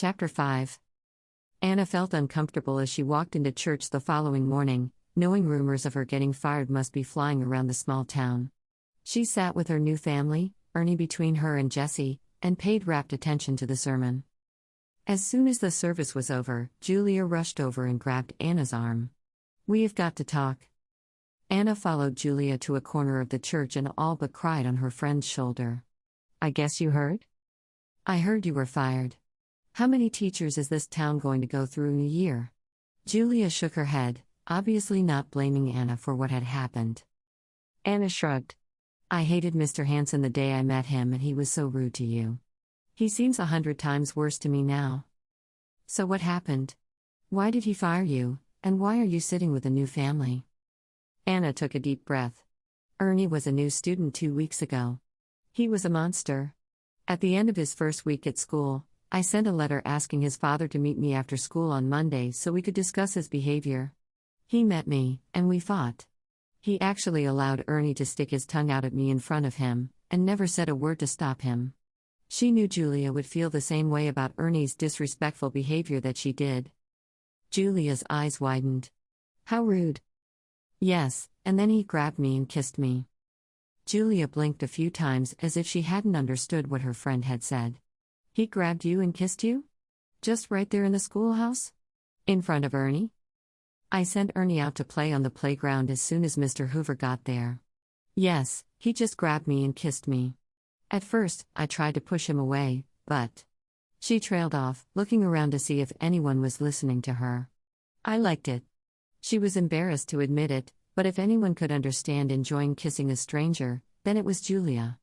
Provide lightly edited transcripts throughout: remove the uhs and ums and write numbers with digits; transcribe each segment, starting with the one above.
Chapter 5. Anna felt uncomfortable as she walked into church the following morning, knowing rumors of her getting fired must be flying around the small town. She sat with her new family, Ernie between her and Jessie, and paid rapt attention to the sermon. As soon as the service was over, Julia rushed over and grabbed Anna's arm. "We have got to talk." Anna followed Julia to a corner of the church and all but cried on her friend's shoulder. "I guess you heard?" "I heard you were fired. How many teachers is this town going to go through in a year?" Julia shook her head, obviously not blaming Anna for what had happened. Anna shrugged. "I hated Mr. Hanson the day I met him, and he was so rude to you. He seems 100 times worse to me now." "So what happened? Why did he fire you, and why are you sitting with a new family?" Anna took a deep breath. "Ernie was a new student 2 weeks ago. He was a monster. At the end of his first week at school, I sent a letter asking his father to meet me after school on Monday so we could discuss his behavior. He met me, and we fought. He actually allowed Ernie to stick his tongue out at me in front of him, and never said a word to stop him." She knew Julia would feel the same way about Ernie's disrespectful behavior that she did. Julia's eyes widened. "How rude." "Yes, and then he grabbed me and kissed me." Julia blinked a few times as if she hadn't understood what her friend had said. "He grabbed you and kissed you? Just right there in the schoolhouse? In front of Ernie?" "I sent Ernie out to play on the playground as soon as Mr. Hoover got there. Yes, he just grabbed me and kissed me. At first, I tried to push him away, but..." She trailed off, looking around to see if anyone was listening to her. "I liked it." She was embarrassed to admit it, but if anyone could understand enjoying kissing a stranger, then it was Julia.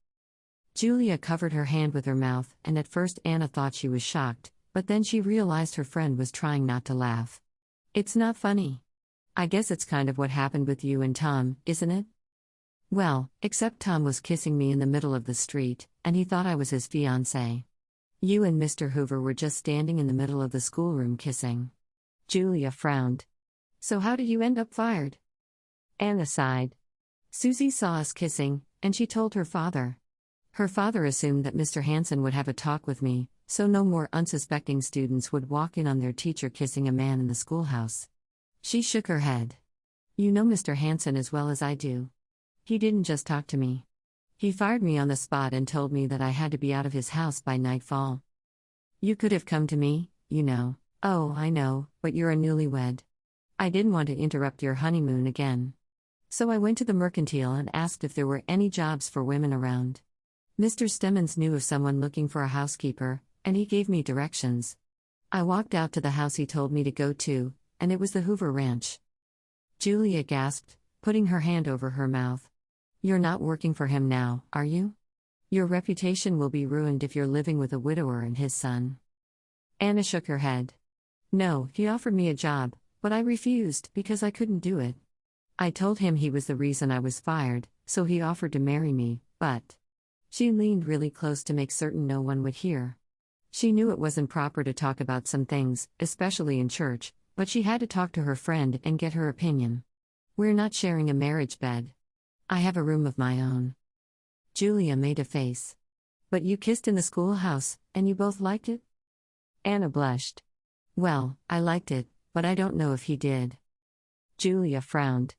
Julia covered her hand with her mouth, and at first Anna thought she was shocked, but then she realized her friend was trying not to laugh. "It's not funny. I guess it's kind of what happened with you and Tom, isn't it?" "Well, except Tom was kissing me in the middle of the street, and he thought I was his fiancé. You and Mr. Hoover were just standing in the middle of the schoolroom kissing." Julia frowned. "So how did you end up fired?" Anna sighed. "Susie saw us kissing, and she told her father. Her father assumed that Mr. Hanson would have a talk with me, so no more unsuspecting students would walk in on their teacher kissing a man in the schoolhouse." She shook her head. "You know Mr. Hanson as well as I do. He didn't just talk to me. He fired me on the spot and told me that I had to be out of his house by nightfall. You could have come to me, you know." "Oh, I know, but you're a newlywed. I didn't want to interrupt your honeymoon again. So I went to the mercantile and asked if there were any jobs for women around. Mr. Stemmons knew of someone looking for a housekeeper, and he gave me directions. I walked out to the house he told me to go to, and it was the Hoover Ranch." Julia gasped, putting her hand over her mouth. "You're not working for him now, are you? Your reputation will be ruined if you're living with a widower and his son." Anna shook her head. "No, he offered me a job, but I refused because I couldn't do it. I told him he was the reason I was fired, so he offered to marry me, but..." She leaned really close to make certain no one would hear. She knew it wasn't proper to talk about some things, especially in church, but she had to talk to her friend and get her opinion. "We're not sharing a marriage bed. I have a room of my own." Julia made a face. "But you kissed in the schoolhouse, and you both liked it?" Anna blushed. "Well, I liked it, but I don't know if he did." Julia frowned.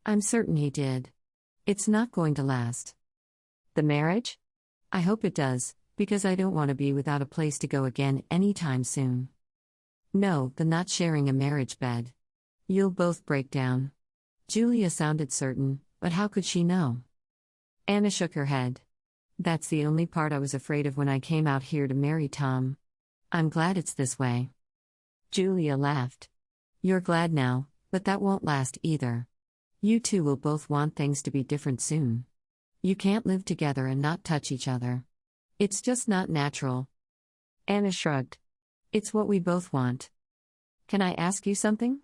"I'm certain he did. It's not going to last." "The marriage? I hope it does, because I don't want to be without a place to go again anytime soon." "No, the not sharing a marriage bed. You'll both break down." Julia sounded certain, but how could she know? Anna shook her head. "That's the only part I was afraid of when I came out here to marry Tom. I'm glad it's this way." Julia laughed. "You're glad now, but that won't last either. You two will both want things to be different soon. You can't live together and not touch each other. It's just not natural." Anna shrugged. "It's what we both want." "Can I ask you something?"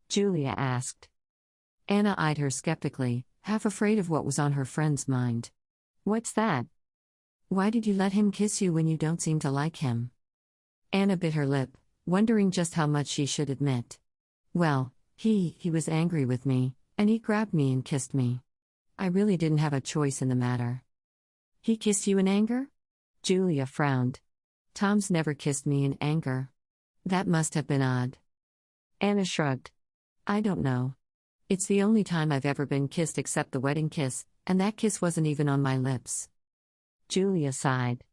Julia asked. Anna eyed her skeptically, half afraid of what was on her friend's mind. "What's that?" "Why did you let him kiss you when you don't seem to like him?" Anna bit her lip, wondering just how much she should admit. "Well, he was angry with me, and he grabbed me and kissed me. I really didn't have a choice in the matter." "He kissed you in anger?" Julia frowned. Tom's never kissed me in anger. That must have been odd. Anna shrugged. I don't know. It's the only time I've ever been kissed except the wedding kiss, and that kiss wasn't even on my lips. Julia sighed.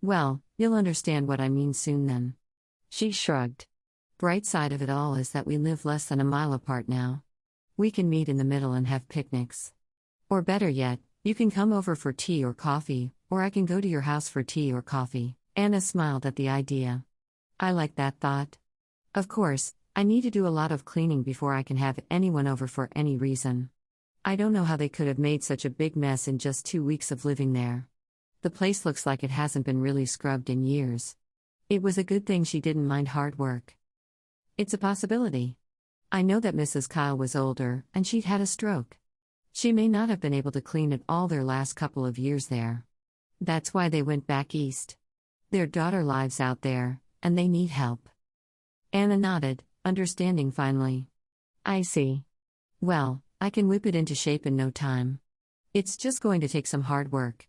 Well, you'll understand what I mean soon then. She shrugged. Bright side of it all is that we live less than a mile apart now. We can meet in the middle and have picnics. Or better yet, you can come over for tea or coffee, or I can go to your house for tea or coffee. Anna smiled at the idea. I like that thought. Of course, I need to do a lot of cleaning before I can have anyone over for any reason. I don't know how they could have made such a big mess in just 2 weeks of living there. The place looks like it hasn't been really scrubbed in years. It was a good thing she didn't mind hard work. It's a possibility. I know that Mrs. Kyle was older, and she'd had a stroke. She may not have been able to clean it all their last couple of years there. That's why they went back east. Their daughter lives out there, and they need help. Anna nodded, understanding finally. I see. Well, I can whip it into shape in no time. It's just going to take some hard work.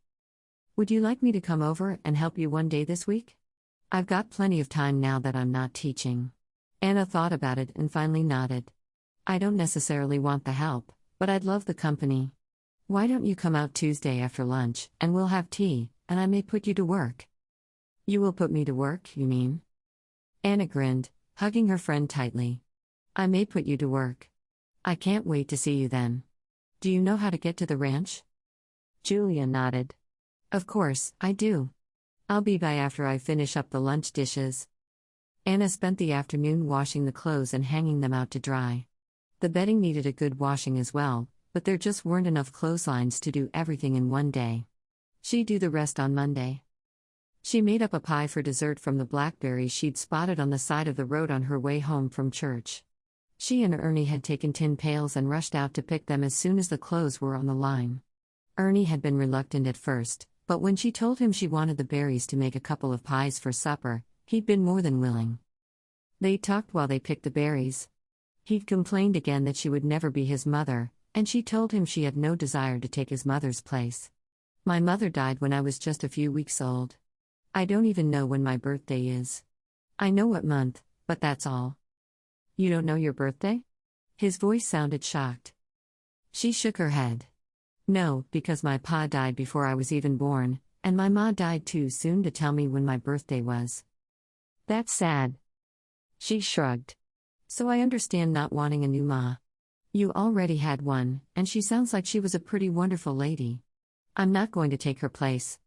Would you like me to come over and help you one day this week? I've got plenty of time now that I'm not teaching. Anna thought about it and finally nodded. I don't necessarily want the help, but I'd love the company. Why don't you come out Tuesday after lunch, and we'll have tea, and I may put you to work. You will put me to work, you mean? Anna grinned, hugging her friend tightly. I may put you to work. I can't wait to see you then. Do you know how to get to the ranch? Julia nodded. Of course, I do. I'll be by after I finish up the lunch dishes. Anna spent the afternoon washing the clothes and hanging them out to dry. The bedding needed a good washing as well, but there just weren't enough clotheslines to do everything in one day. She'd do the rest on Monday. She made up a pie for dessert from the blackberries she'd spotted on the side of the road on her way home from church. She and Ernie had taken tin pails and rushed out to pick them as soon as the clothes were on the line. Ernie had been reluctant at first, but when she told him she wanted the berries to make a couple of pies for supper, he'd been more than willing. They talked while they picked the berries. He'd complained again that she would never be his mother, and she told him she had no desire to take his mother's place. My mother died when I was just a few weeks old. I don't even know when my birthday is. I know what month, but that's all. You don't know your birthday? His voice sounded shocked. She shook her head. No, because my pa died before I was even born, and my ma died too soon to tell me when my birthday was. That's sad. She shrugged. So I understand not wanting a new ma. You already had one, and she sounds like she was a pretty wonderful lady. I'm not going to take her place.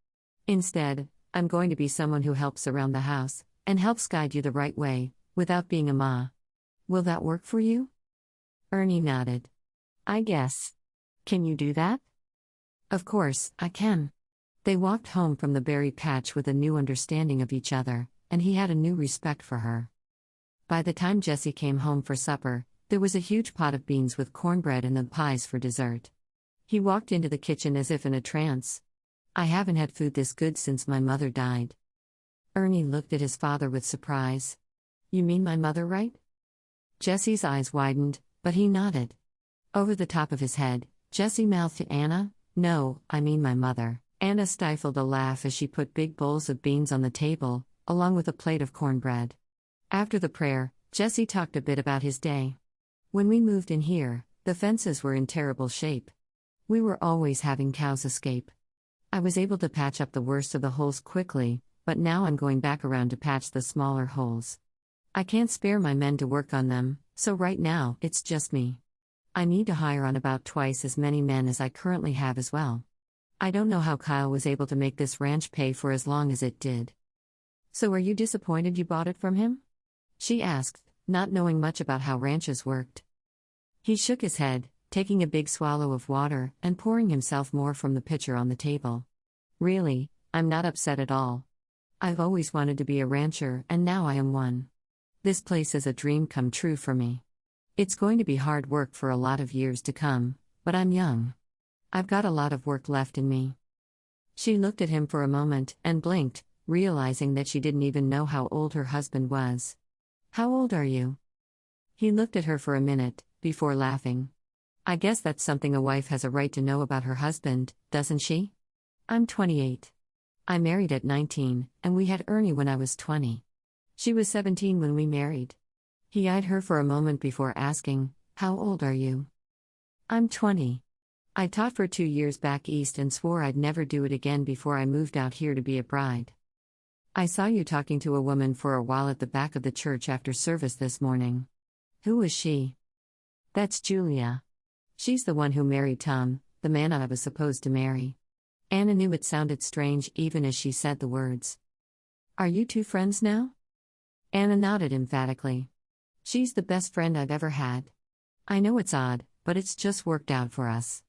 Instead, I'm going to be someone who helps around the house, and helps guide you the right way, without being a ma. Will that work for you? Ernie nodded. I guess. Can you do that? Of course, I can. They walked home from the berry patch with a new understanding of each other, and he had a new respect for her. By the time Jessie came home for supper, there was a huge pot of beans with cornbread and the pies for dessert. He walked into the kitchen as if in a trance. I haven't had food this good since my mother died. Ernie looked at his father with surprise. You mean my mother, right? Jessie's eyes widened, but he nodded. Over the top of his head, Jessie mouthed to Anna, No, I mean my mother. Anna stifled a laugh as she put big bowls of beans on the table, along with a plate of cornbread. After the prayer, Jessie talked a bit about his day. When we moved in here, the fences were in terrible shape. We were always having cows escape. I was able to patch up the worst of the holes quickly, but now I'm going back around to patch the smaller holes. I can't spare my men to work on them, so right now, it's just me. I need to hire on about twice as many men as I currently have as well. I don't know how Kyle was able to make this ranch pay for as long as it did. So are you disappointed you bought it from him? She asked, not knowing much about how ranches worked. He shook his head, taking a big swallow of water and pouring himself more from the pitcher on the table. Really, I'm not upset at all. I've always wanted to be a rancher, and now I am one. This place is a dream come true for me. It's going to be hard work for a lot of years to come, but I'm young. I've got a lot of work left in me. She looked at him for a moment and blinked, realizing that she didn't even know how old her husband was. How old are you? He looked at her for a minute, before laughing. I guess that's something a wife has a right to know about her husband, doesn't she? I'm 28. I married at 19, and we had Ernie when I was 20. She was 17 when we married. He eyed her for a moment before asking, "How old are you?" "I'm 20. I taught for 2 years back east and swore I'd never do it again before I moved out here to be a bride." "I saw you talking to a woman for a while at the back of the church after service this morning. Who was she?" "That's Julia. She's the one who married Tom, the man I was supposed to marry." Anna knew it sounded strange even as she said the words. "Are you two friends now?" Anna nodded emphatically. "She's the best friend I've ever had. I know it's odd, but it's just worked out for us."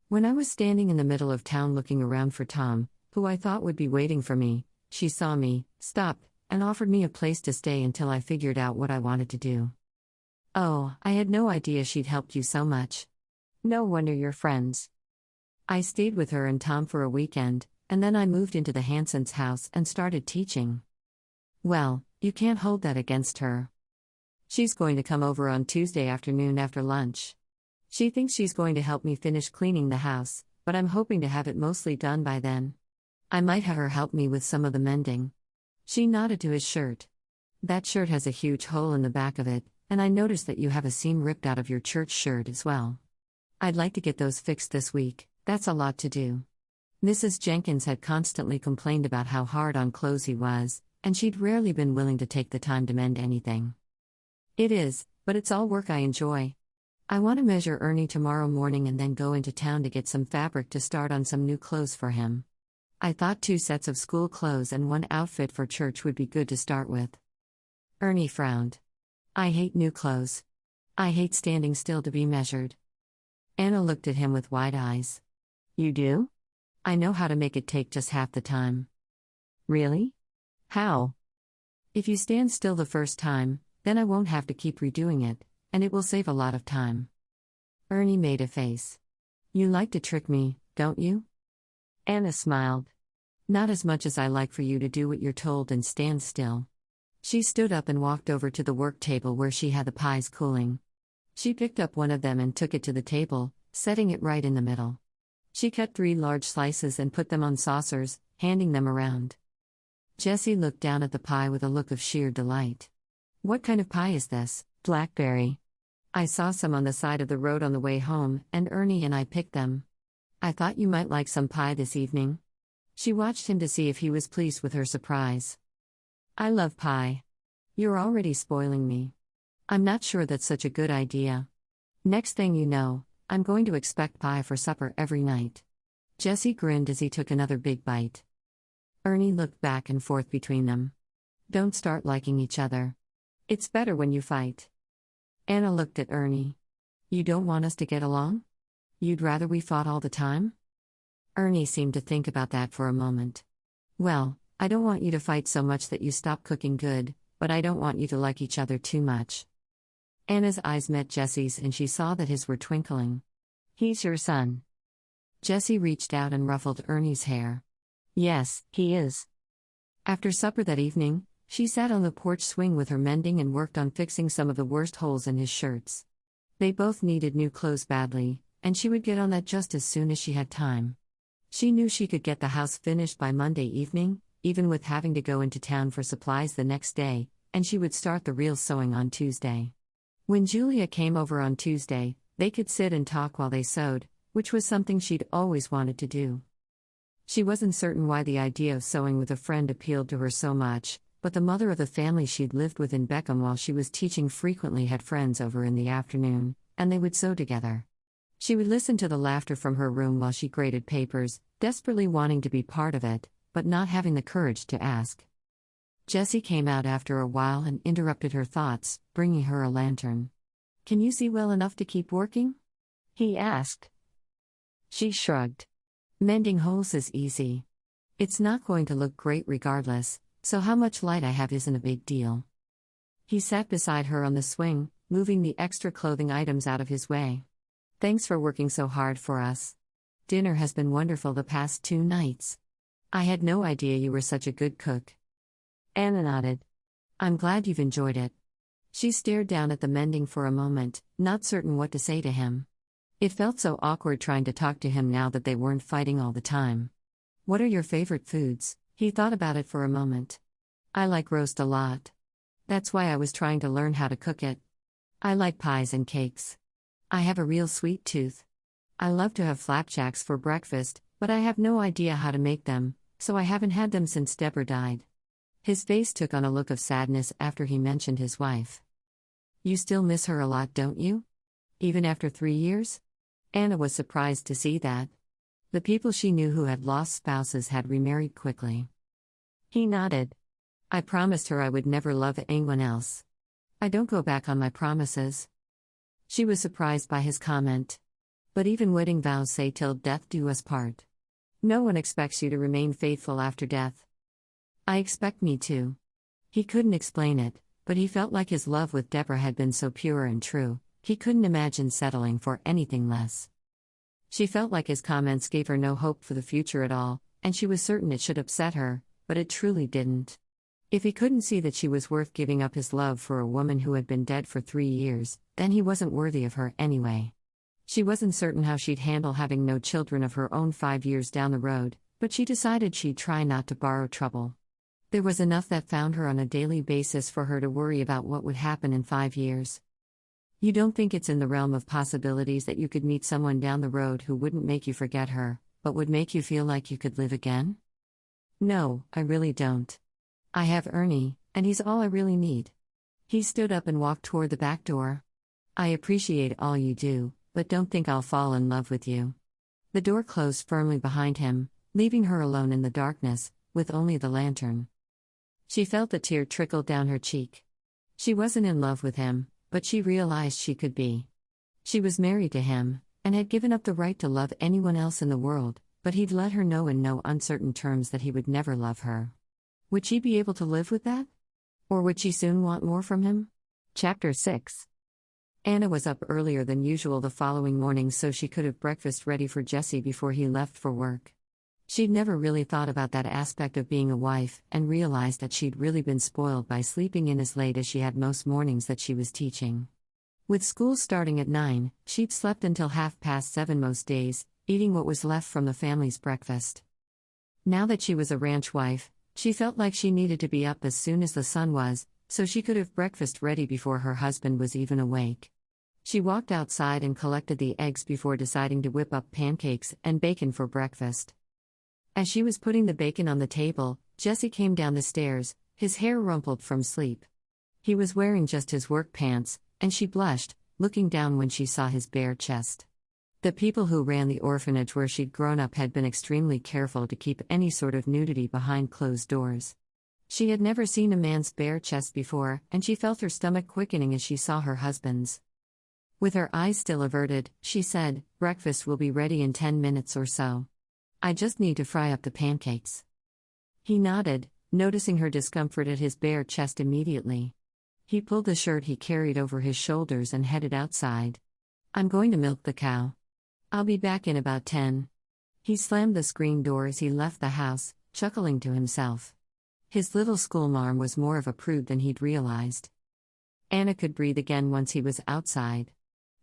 When I was standing in the middle of town looking around for Tom, who I thought would be waiting for me, she saw me, stopped, and offered me a place to stay until I figured out what I wanted to do. "Oh, I had no idea she'd helped you so much. No wonder you're friends." I stayed with her and Tom for a weekend, and then I moved into the Hansons' house and started teaching. Well, you can't hold that against her. She's going to come over on Tuesday afternoon after lunch. She thinks she's going to help me finish cleaning the house, but I'm hoping to have it mostly done by then. I might have her help me with some of the mending. She nodded to his shirt. "That shirt has a huge hole in the back of it, and I noticed that you have a seam ripped out of your church shirt as well. I'd like to get those fixed this week. That's a lot to do." Mrs. Jenkins had constantly complained about how hard on clothes he was, and she'd rarely been willing to take the time to mend anything. "It is, but it's all work I enjoy. I want to measure Ernie tomorrow morning and then go into town to get some fabric to start on some new clothes for him. I thought 2 sets of school clothes and 1 outfit for church would be good to start with." Ernie frowned. "I hate new clothes. I hate standing still to be measured." Anna looked at him with wide eyes. "You do? I know how to make it take just half the time." "Really? How?" "If you stand still the first time, then I won't have to keep redoing it, and it will save a lot of time." Ernie made a face. "You like to trick me, don't you?" Anna smiled. "Not as much as I like for you to do what you're told and stand still." She stood up and walked over to the work table where she had the pies cooling. She picked up one of them and took it to the table, setting it right in the middle. She cut 3 large slices and put them on saucers, handing them around. Jessie looked down at the pie with a look of sheer delight. "What kind of pie is this?" "Blackberry. I saw some on the side of the road on the way home, and Ernie and I picked them. I thought you might like some pie this evening." She watched him to see if he was pleased with her surprise. "I love pie. You're already spoiling me. I'm not sure that's such a good idea. Next thing you know, I'm going to expect pie for supper every night." Jessie grinned as he took another big bite. Ernie looked back and forth between them. "Don't start liking each other. It's better when you fight." Anna looked at Ernie. "You don't want us to get along? You'd rather we fought all the time?" Ernie seemed to think about that for a moment. "Well, I don't want you to fight so much that you stop cooking good, but I don't want you to like each other too much." Anna's eyes met Jessie's and she saw that his were twinkling. "He's your son." Jessie reached out and ruffled Ernie's hair. "Yes, he is." After supper that evening, she sat on the porch swing with her mending and worked on fixing some of the worst holes in his shirts. They both needed new clothes badly, and she would get on that just as soon as she had time. She knew she could get the house finished by Monday evening, even with having to go into town for supplies the next day, and she would start the real sewing on Tuesday. When Julia came over on Tuesday, they could sit and talk while they sewed, which was something she'd always wanted to do. She wasn't certain why the idea of sewing with a friend appealed to her so much, but the mother of the family she'd lived with in Beckham while she was teaching frequently had friends over in the afternoon, and they would sew together. She would listen to the laughter from her room while she graded papers, desperately wanting to be part of it, but not having the courage to ask. Jessie came out after a while and interrupted her thoughts, bringing her a lantern. "Can you see well enough to keep working?" he asked. She shrugged. "Mending holes is easy. It's not going to look great regardless, so how much light I have isn't a big deal." He sat beside her on the swing, moving the extra clothing items out of his way. "Thanks for working so hard for us. Dinner has been wonderful the past 2 nights. I had no idea you were such a good cook." Anna nodded. "I'm glad you've enjoyed it." She stared down at the mending for a moment, not certain what to say to him. It felt so awkward trying to talk to him now that they weren't fighting all the time. "What are your favorite foods?" He thought about it for a moment. I like roast a lot. That's why I was trying to learn how to cook it. I like pies and cakes. I have a real sweet tooth. I love to have flapjacks for breakfast, but I have no idea how to make them, so I haven't had them since Deborah died. His face took on a look of sadness after he mentioned his wife. You still miss her a lot, don't you? Even after 3 years? Anna was surprised to see that. The people she knew who had lost spouses had remarried quickly. He nodded. I promised her I would never love anyone else. I don't go back on my promises. She was surprised by his comment. But even wedding vows say till death do us part. No one expects you to remain faithful after death. I expect me to. He couldn't explain it, but he felt like his love with Deborah had been so pure and true, he couldn't imagine settling for anything less. She felt like his comments gave her no hope for the future at all, and she was certain it should upset her, but it truly didn't. If he couldn't see that she was worth giving up his love for a woman who had been dead for 3 years, then he wasn't worthy of her anyway. She wasn't certain how she'd handle having no children of her own 5 years down the road, but she decided she'd try not to borrow trouble. There was enough that found her on a daily basis for her to worry about what would happen in 5 years. You don't think it's in the realm of possibilities that you could meet someone down the road who wouldn't make you forget her, but would make you feel like you could live again? No, I really don't. I have Ernie, and he's all I really need. He stood up and walked toward the back door. I appreciate all you do, but don't think I'll fall in love with you. The door closed firmly behind him, leaving her alone in the darkness, with only the lantern. She felt a tear trickle down her cheek. She wasn't in love with him, but she realized she could be. She was married to him, and had given up the right to love anyone else in the world, but he'd let her know in no uncertain terms that he would never love her. Would she be able to live with that? Or would she soon want more from him? Chapter 6. Anna was up earlier than usual the following morning so she could have breakfast ready for Jesse before he left for work. She'd never really thought about that aspect of being a wife, and realized that she'd really been spoiled by sleeping in as late as she had most mornings that she was teaching. With school starting at 9, she'd slept until 7:30 most days, eating what was left from the family's breakfast. Now that she was a ranch wife, she felt like she needed to be up as soon as the sun was, so she could have breakfast ready before her husband was even awake. She walked outside and collected the eggs before deciding to whip up pancakes and bacon for breakfast. As she was putting the bacon on the table, Jesse came down the stairs, his hair rumpled from sleep. He was wearing just his work pants, and she blushed, looking down when she saw his bare chest. The people who ran the orphanage where she'd grown up had been extremely careful to keep any sort of nudity behind closed doors. She had never seen a man's bare chest before, and she felt her stomach quickening as she saw her husband's. With her eyes still averted, she said, "Breakfast will be ready in 10 minutes or so. I just need to fry up the pancakes." He nodded, noticing her discomfort at his bare chest immediately. He pulled the shirt he carried over his shoulders and headed outside. "I'm going to milk the cow. I'll be back in about 10. He slammed the screen door as he left the house, chuckling to himself. His little schoolmarm was more of a prude than he'd realized. Anna could breathe again once he was outside.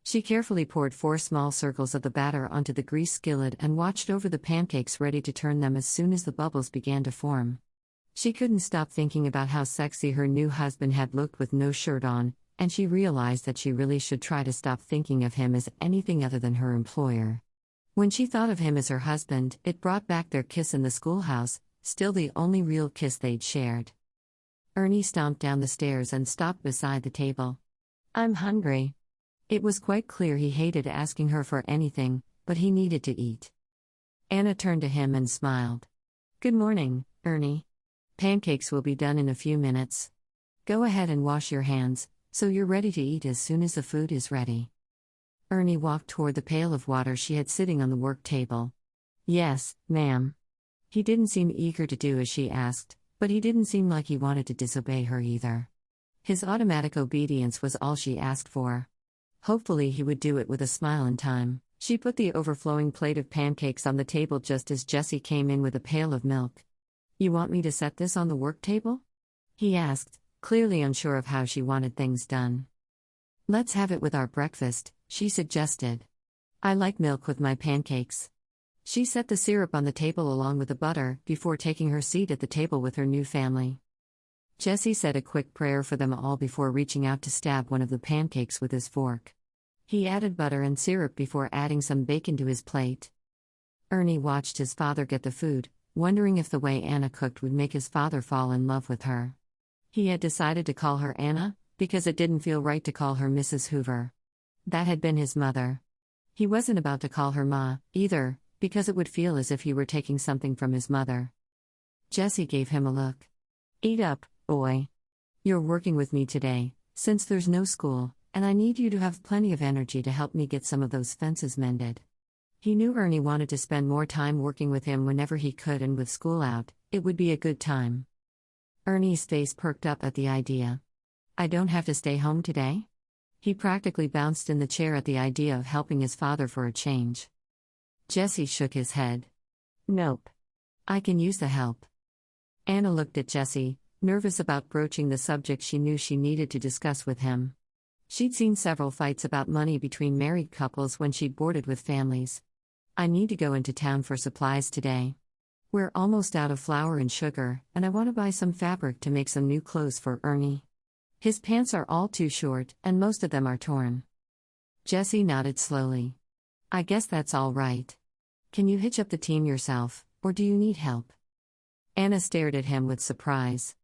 She carefully poured 4 small circles of the batter onto the grease skillet and watched over the pancakes, ready to turn them as soon as the bubbles began to form. She couldn't stop thinking about how sexy her new husband had looked with no shirt on, and she realized that she really should try to stop thinking of him as anything other than her employer. When she thought of him as her husband, it brought back their kiss in the schoolhouse, still the only real kiss they'd shared. Ernie stomped down the stairs and stopped beside the table. "I'm hungry." It was quite clear he hated asking her for anything, but he needed to eat. Anna turned to him and smiled. "Good morning, Ernie. Pancakes will be done in a few minutes. Go ahead and wash your hands, so you're ready to eat as soon as the food is ready." Ernie walked toward the pail of water she had sitting on the work table. "Yes, ma'am." He didn't seem eager to do as she asked, but he didn't seem like he wanted to disobey her either. His automatic obedience was all she asked for. Hopefully he would do it with a smile in time. She put the overflowing plate of pancakes on the table just as Jesse came in with a pail of milk. "You want me to set this on the work table?" he asked, clearly unsure of how she wanted things done. "Let's have it with our breakfast," she suggested. "I like milk with my pancakes." She set the syrup on the table along with the butter before taking her seat at the table with her new family. Jesse said a quick prayer for them all before reaching out to stab one of the pancakes with his fork. He added butter and syrup before adding some bacon to his plate. Ernie watched his father get the food, wondering if the way Anna cooked would make his father fall in love with her. He had decided to call her Anna, because it didn't feel right to call her Mrs. Hoover. That had been his mother. He wasn't about to call her Ma, either, because it would feel as if he were taking something from his mother. Jesse gave him a look. "Eat up, boy. You're working with me today, since there's no school, and I need you to have plenty of energy to help me get some of those fences mended." He knew Ernie wanted to spend more time working with him whenever he could, and with school out, it would be a good time. Ernie's face perked up at the idea. "I don't have to stay home today?" He practically bounced in the chair at the idea of helping his father for a change. Jesse shook his head. "Nope. I can use the help." Anna looked at Jesse, nervous about broaching the subject she knew she needed to discuss with him. She'd seen several fights about money between married couples when she'd boarded with families. "I need to go into town for supplies today. We're almost out of flour and sugar, and I want to buy some fabric to make some new clothes for Ernie. His pants are all too short, and most of them are torn." Jesse nodded slowly. "I guess that's all right. Can you hitch up the team yourself, or do you need help?" Anna stared at him with surprise.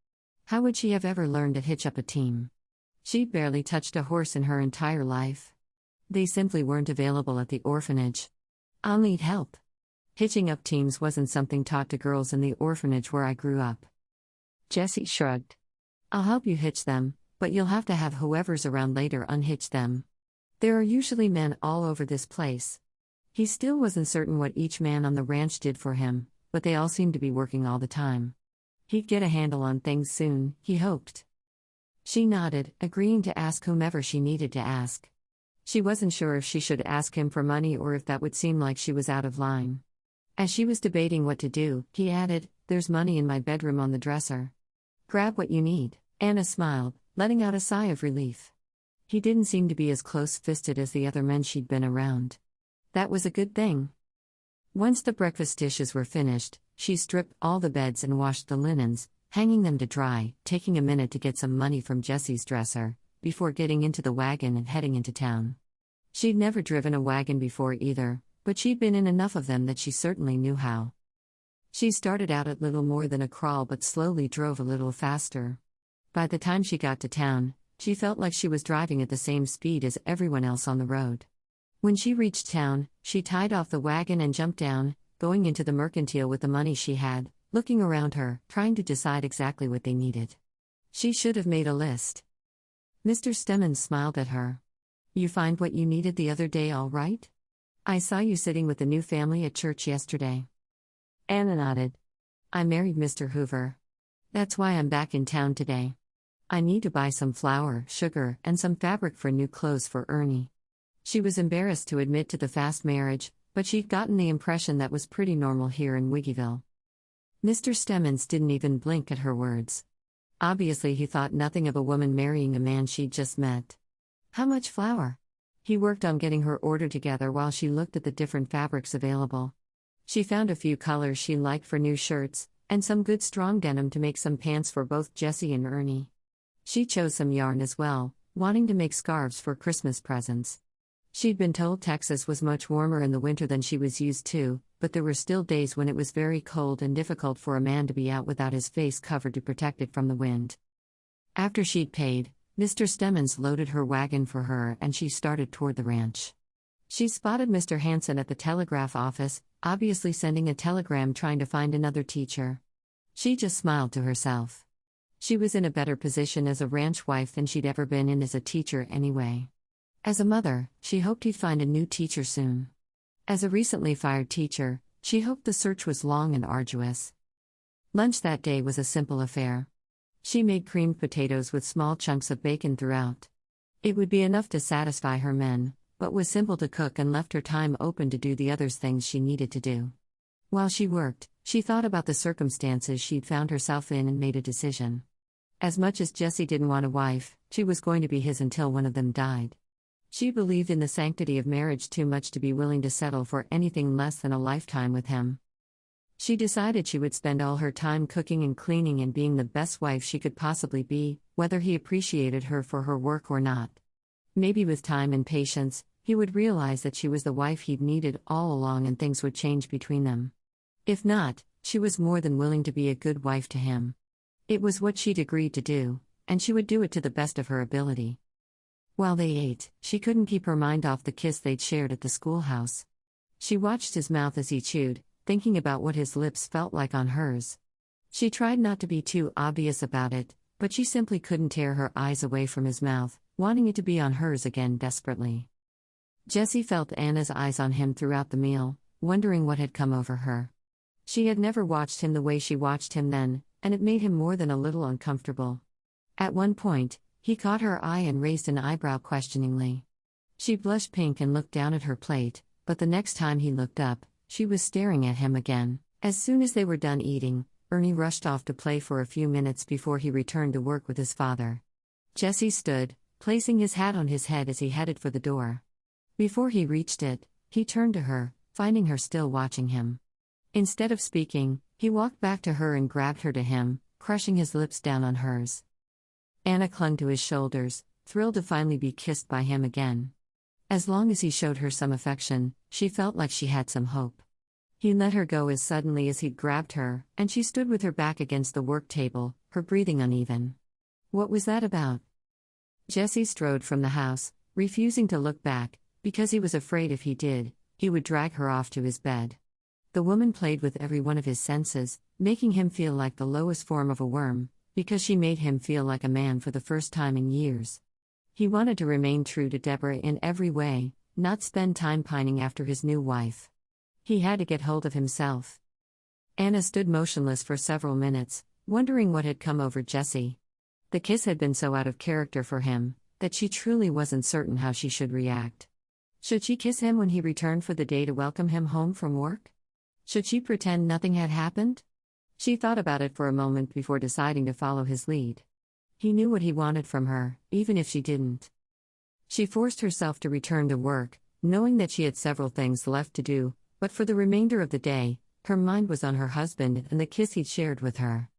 How would she have ever learned to hitch up a team? She'd barely touched a horse in her entire life. They simply weren't available at the orphanage. "I'll need help. Hitching up teams wasn't something taught to girls in the orphanage where I grew up." Jesse shrugged. "I'll help you hitch them, but you'll have to have whoever's around later unhitch them. There are usually men all over this place." He still wasn't certain what each man on the ranch did for him, but they all seemed to be working all the time. He'd get a handle on things soon, he hoped. She nodded, agreeing to ask whomever she needed to ask. She wasn't sure if she should ask him for money or if that would seem like she was out of line. As she was debating what to do, he added, "There's money in my bedroom on the dresser. Grab what you need." Anna smiled, letting out a sigh of relief. He didn't seem to be as close-fisted as the other men she'd been around. That was a good thing. Once the breakfast dishes were finished, she stripped all the beds and washed the linens, hanging them to dry, taking a minute to get some money from Jesse's dresser, before getting into the wagon and heading into town. She'd never driven a wagon before either, but she'd been in enough of them that she certainly knew how. She started out at little more than a crawl but slowly drove a little faster. By the time she got to town, she felt like she was driving at the same speed as everyone else on the road. When she reached town, she tied off the wagon and jumped down, going into the mercantile with the money she had, looking around her, trying to decide exactly what they needed. She should have made a list. Mr. Stemmons smiled at her. "You find what you needed the other day all right? I saw you sitting with the new family at church yesterday." Anna nodded. "I married Mr. Hoover. That's why I'm back in town today. I need to buy some flour, sugar, and some fabric for new clothes for Ernie." She was embarrassed to admit to the fast marriage, but she'd gotten the impression that was pretty normal here in Wiggieville. Mr. Stemmons didn't even blink at her words. Obviously he thought nothing of a woman marrying a man she'd just met. "How much flour?" He worked on getting her order together while she looked at the different fabrics available. She found a few colors she liked for new shirts, and some good strong denim to make some pants for both Jesse and Ernie. She chose some yarn as well, wanting to make scarves for Christmas presents. She'd been told Texas was much warmer in the winter than she was used to, but there were still days when it was very cold and difficult for a man to be out without his face covered to protect it from the wind. After she'd paid, Mr. Stemmons loaded her wagon for her and she started toward the ranch. She spotted Mr. Hanson at the telegraph office, obviously sending a telegram trying to find another teacher. She just smiled to herself. She was in a better position as a ranch wife than she'd ever been in as a teacher anyway. As a mother, she hoped he'd find a new teacher soon. As a recently fired teacher, she hoped the search was long and arduous. Lunch that day was a simple affair. She made creamed potatoes with small chunks of bacon throughout. It would be enough to satisfy her men, but was simple to cook and left her time open to do the other things she needed to do. While she worked, she thought about the circumstances she'd found herself in and made a decision. As much as Jesse didn't want a wife, she was going to be his until one of them died. She believed in the sanctity of marriage too much to be willing to settle for anything less than a lifetime with him. She decided she would spend all her time cooking and cleaning and being the best wife she could possibly be, whether he appreciated her for her work or not. Maybe with time and patience, he would realize that she was the wife he'd needed all along and things would change between them. If not, she was more than willing to be a good wife to him. It was what she'd agreed to do, and she would do it to the best of her ability. While they ate, she couldn't keep her mind off the kiss they'd shared at the schoolhouse. She watched his mouth as he chewed, thinking about what his lips felt like on hers. She tried not to be too obvious about it, but she simply couldn't tear her eyes away from his mouth, wanting it to be on hers again desperately. Jessie felt Anna's eyes on him throughout the meal, wondering what had come over her. She had never watched him the way she watched him then, and it made him more than a little uncomfortable. At one point, he caught her eye and raised an eyebrow questioningly. She blushed pink and looked down at her plate, but the next time he looked up, she was staring at him again. As soon as they were done eating, Ernie rushed off to play for a few minutes before he returned to work with his father. Jessie stood, placing his hat on his head as he headed for the door. Before he reached it, he turned to her, finding her still watching him. Instead of speaking, he walked back to her and grabbed her to him, crushing his lips down on hers. Anna clung to his shoulders, thrilled to finally be kissed by him again. As long as he showed her some affection, she felt like she had some hope. He let her go as suddenly as he'd grabbed her, and she stood with her back against the work table, her breathing uneven. What was that about? Jessie strode from the house, refusing to look back, because he was afraid if he did, he would drag her off to his bed. The woman played with every one of his senses, making him feel like the lowest form of a worm, because she made him feel like a man for the first time in years. He wanted to remain true to Deborah in every way, not spend time pining after his new wife. He had to get hold of himself. Anna stood motionless for several minutes, wondering what had come over Jessie. The kiss had been so out of character for him, that she truly wasn't certain how she should react. Should she kiss him when he returned for the day to welcome him home from work? Should she pretend nothing had happened? She thought about it for a moment before deciding to follow his lead. He knew what he wanted from her, even if she didn't. She forced herself to return to work, knowing that she had several things left to do, but for the remainder of the day, her mind was on her husband and the kiss he'd shared with her.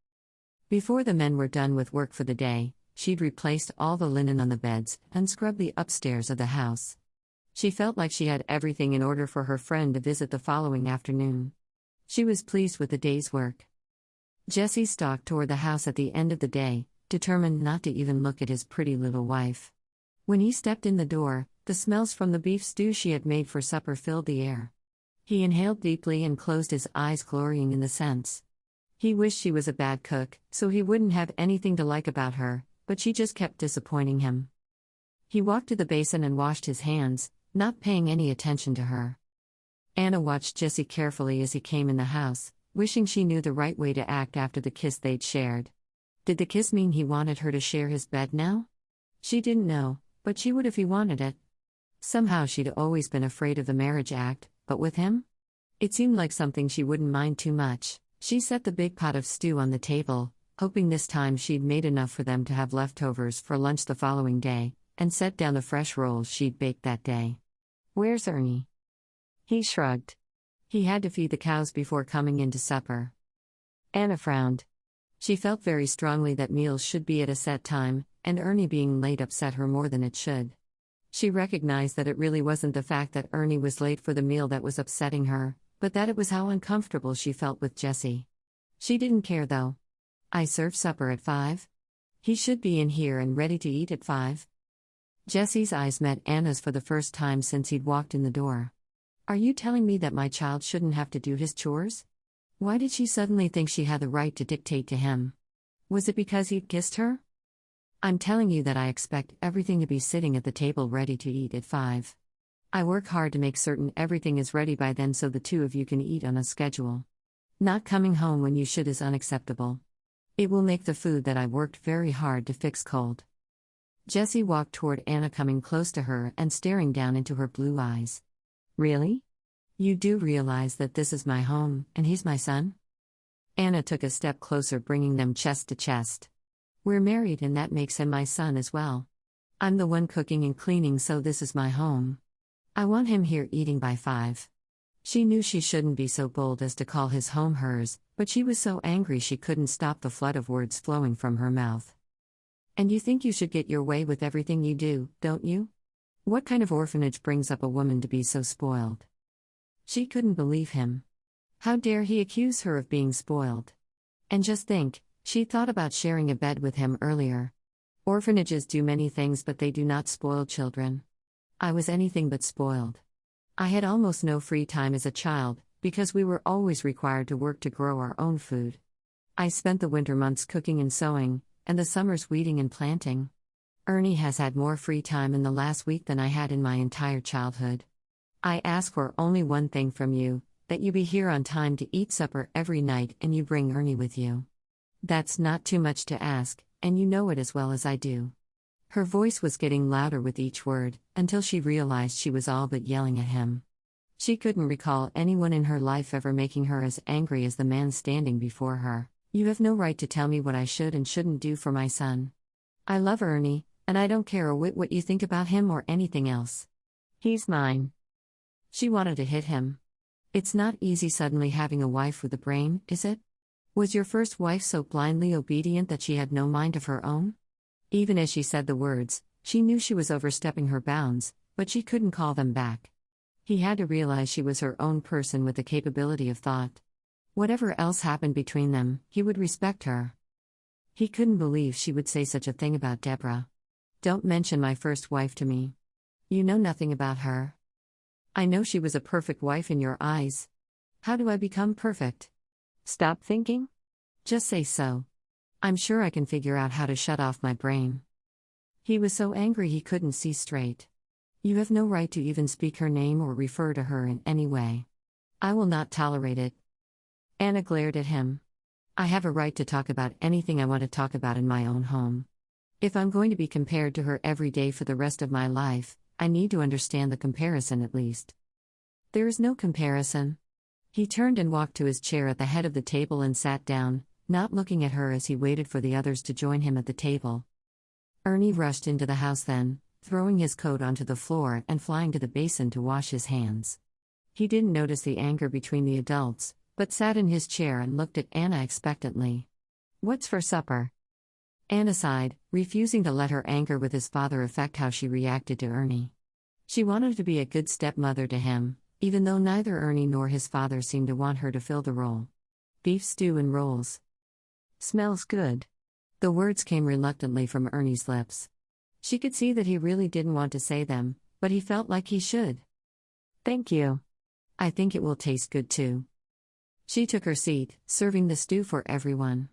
Before the men were done with work for the day, she'd replaced all the linen on the beds and scrubbed the upstairs of the house. She felt like she had everything in order for her friend to visit the following afternoon. She was pleased with the day's work. Jessie stalked toward the house at the end of the day, determined not to even look at his pretty little wife. When he stepped in the door, the smells from the beef stew she had made for supper filled the air. He inhaled deeply and closed his eyes, glorying in the scents. He wished she was a bad cook, so he wouldn't have anything to like about her, but she just kept disappointing him. He walked to the basin and washed his hands, not paying any attention to her. Anna watched Jessie carefully as he came in the house, wishing she knew the right way to act after the kiss they'd shared. Did the kiss mean he wanted her to share his bed now? She didn't know, but she would if he wanted it. Somehow she'd always been afraid of the marriage act, but with him? It seemed like something she wouldn't mind too much. She set the big pot of stew on the table, hoping this time she'd made enough for them to have leftovers for lunch the following day, and set down the fresh rolls she'd baked that day. "Where's Ernie?" He shrugged. He had to feed the cows before coming in to supper. Anna frowned. She felt very strongly that meals should be at a set time, and Ernie being late upset her more than it should. She recognized that it really wasn't the fact that Ernie was late for the meal that was upsetting her, but that it was how uncomfortable she felt with Jessie. She didn't care though. "I serve supper at 5. He should be in here and ready to eat at 5. Jessie's eyes met Anna's for the first time since he'd walked in the door. "Are you telling me that my child shouldn't have to do his chores?" Why did she suddenly think she had the right to dictate to him? Was it because he'd kissed her? "I'm telling you that I expect everything to be sitting at the table ready to eat at 5. I work hard to make certain everything is ready by then so the two of you can eat on a schedule. Not coming home when you should is unacceptable. It will make the food that I worked very hard to fix cold." Jessie walked toward Anna, coming close to her and staring down into her blue eyes. "Really? You do realize that this is my home, and he's my son?" Anna took a step closer, bringing them chest to chest. "We're married and that makes him my son as well. I'm the one cooking and cleaning, so this is my home. I want him here eating by 5. She knew she shouldn't be so bold as to call his home hers, but she was so angry she couldn't stop the flood of words flowing from her mouth. And you think you should get your way with everything you do, don't you? What kind of orphanage brings up a woman to be so spoiled? She couldn't believe him. How dare he accuse her of being spoiled? And just think, she thought about sharing a bed with him earlier. Orphanages do many things, but they do not spoil children. I was anything but spoiled. I had almost no free time as a child, because we were always required to work to grow our own food. I spent the winter months cooking and sewing, and the summers weeding and planting. Ernie has had more free time in the last week than I had in my entire childhood. I ask for only one thing from you, that you be here on time to eat supper every night and you bring Ernie with you. That's not too much to ask, and you know it as well as I do. Her voice was getting louder with each word, until she realized she was all but yelling at him. She couldn't recall anyone in her life ever making her as angry as the man standing before her. You have no right to tell me what I should and shouldn't do for my son. I love Ernie, and I don't care a whit what you think about him or anything else. He's mine. She wanted to hit him. It's not easy suddenly having a wife with a brain, is it? Was your first wife so blindly obedient that she had no mind of her own? Even as she said the words, she knew she was overstepping her bounds, but she couldn't call them back. He had to realize she was her own person with the capability of thought. Whatever else happened between them, he would respect her. He couldn't believe she would say such a thing about Deborah. Don't mention my first wife to me. You know nothing about her. I know she was a perfect wife in your eyes. How do I become perfect? Stop thinking? Just say so. I'm sure I can figure out how to shut off my brain. He was so angry he couldn't see straight. You have no right to even speak her name or refer to her in any way. I will not tolerate it. Anna glared at him. I have a right to talk about anything I want to talk about in my own home. If I'm going to be compared to her every day for the rest of my life, I need to understand the comparison at least. There is no comparison. He turned and walked to his chair at the head of the table and sat down, not looking at her as he waited for the others to join him at the table. Ernie rushed into the house then, throwing his coat onto the floor and flying to the basin to wash his hands. He didn't notice the anger between the adults, but sat in his chair and looked at Anna expectantly. What's for supper? Anna sighed, refusing to let her anger with his father affect how she reacted to Ernie. She wanted to be a good stepmother to him, even though neither Ernie nor his father seemed to want her to fill the role. Beef stew and rolls. Smells good. The words came reluctantly from Ernie's lips. She could see that he really didn't want to say them, but he felt like he should. Thank you. I think it will taste good too. She took her seat, serving the stew for everyone.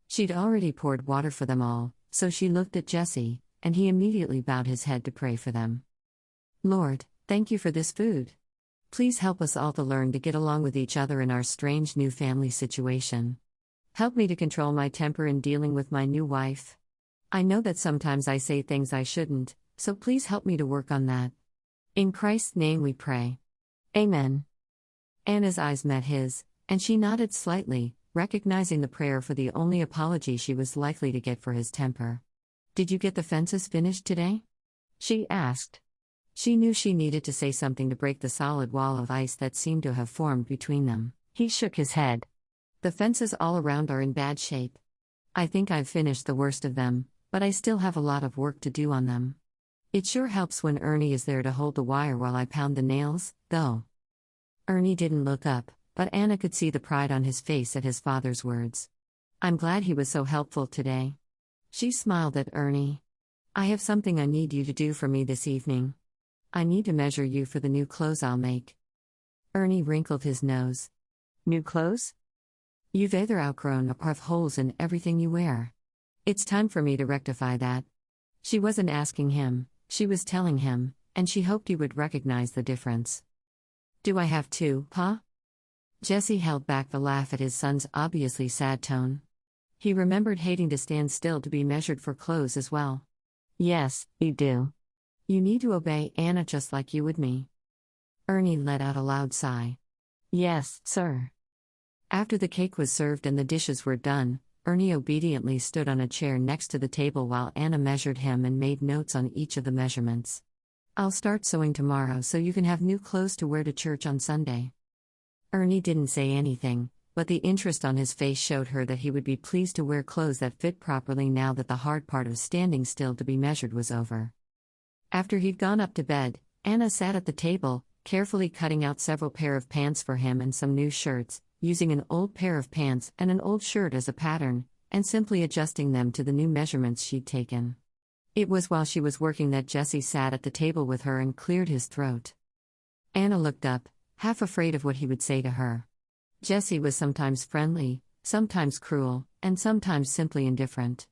She'd already poured water for them all, so she looked at Jesse, and he immediately bowed his head to pray for them. Lord, thank you for this food. Please help us all to learn to get along with each other in our strange new family situation. Help me to control my temper in dealing with my new wife. I know that sometimes I say things I shouldn't, so please help me to work on that. In Christ's name we pray. Amen. Anna's eyes met his, and she nodded slightly, recognizing the prayer for the only apology she was likely to get for his temper. Did you get the fences finished today? She asked. She knew she needed to say something to break the solid wall of ice that seemed to have formed between them. He shook his head. The fences all around are in bad shape. I think I've finished the worst of them, but I still have a lot of work to do on them. It sure helps when Ernie is there to hold the wire while I pound the nails, though. Ernie didn't look up, but Anna could see the pride on his face at his father's words. I'm glad he was so helpful today. She smiled at Ernie. I have something I need you to do for me this evening. I need to measure you for the new clothes I'll make. Ernie wrinkled his nose. New clothes? You've either outgrown or have holes in everything you wear. It's time for me to rectify that. She wasn't asking him, she was telling him, and she hoped he would recognize the difference. Do I have to, Pa? Jesse held back the laugh at his son's obviously sad tone. He remembered hating to stand still to be measured for clothes as well. Yes, you do. You need to obey Anna just like you would me. Ernie let out a loud sigh. Yes, sir. After the cake was served and the dishes were done, Ernie obediently stood on a chair next to the table while Anna measured him and made notes on each of the measurements. "I'll start sewing tomorrow so you can have new clothes to wear to church on Sunday." Ernie didn't say anything, but the interest on his face showed her that he would be pleased to wear clothes that fit properly now that the hard part of standing still to be measured was over. After he'd gone up to bed, Anna sat at the table, carefully cutting out several pair of pants for him and some new shirts, using an old pair of pants and an old shirt as a pattern, and simply adjusting them to the new measurements she'd taken. It was while she was working that Jesse sat at the table with her and cleared his throat. Anna looked up, half afraid of what he would say to her. Jesse was sometimes friendly, sometimes cruel, and sometimes simply indifferent.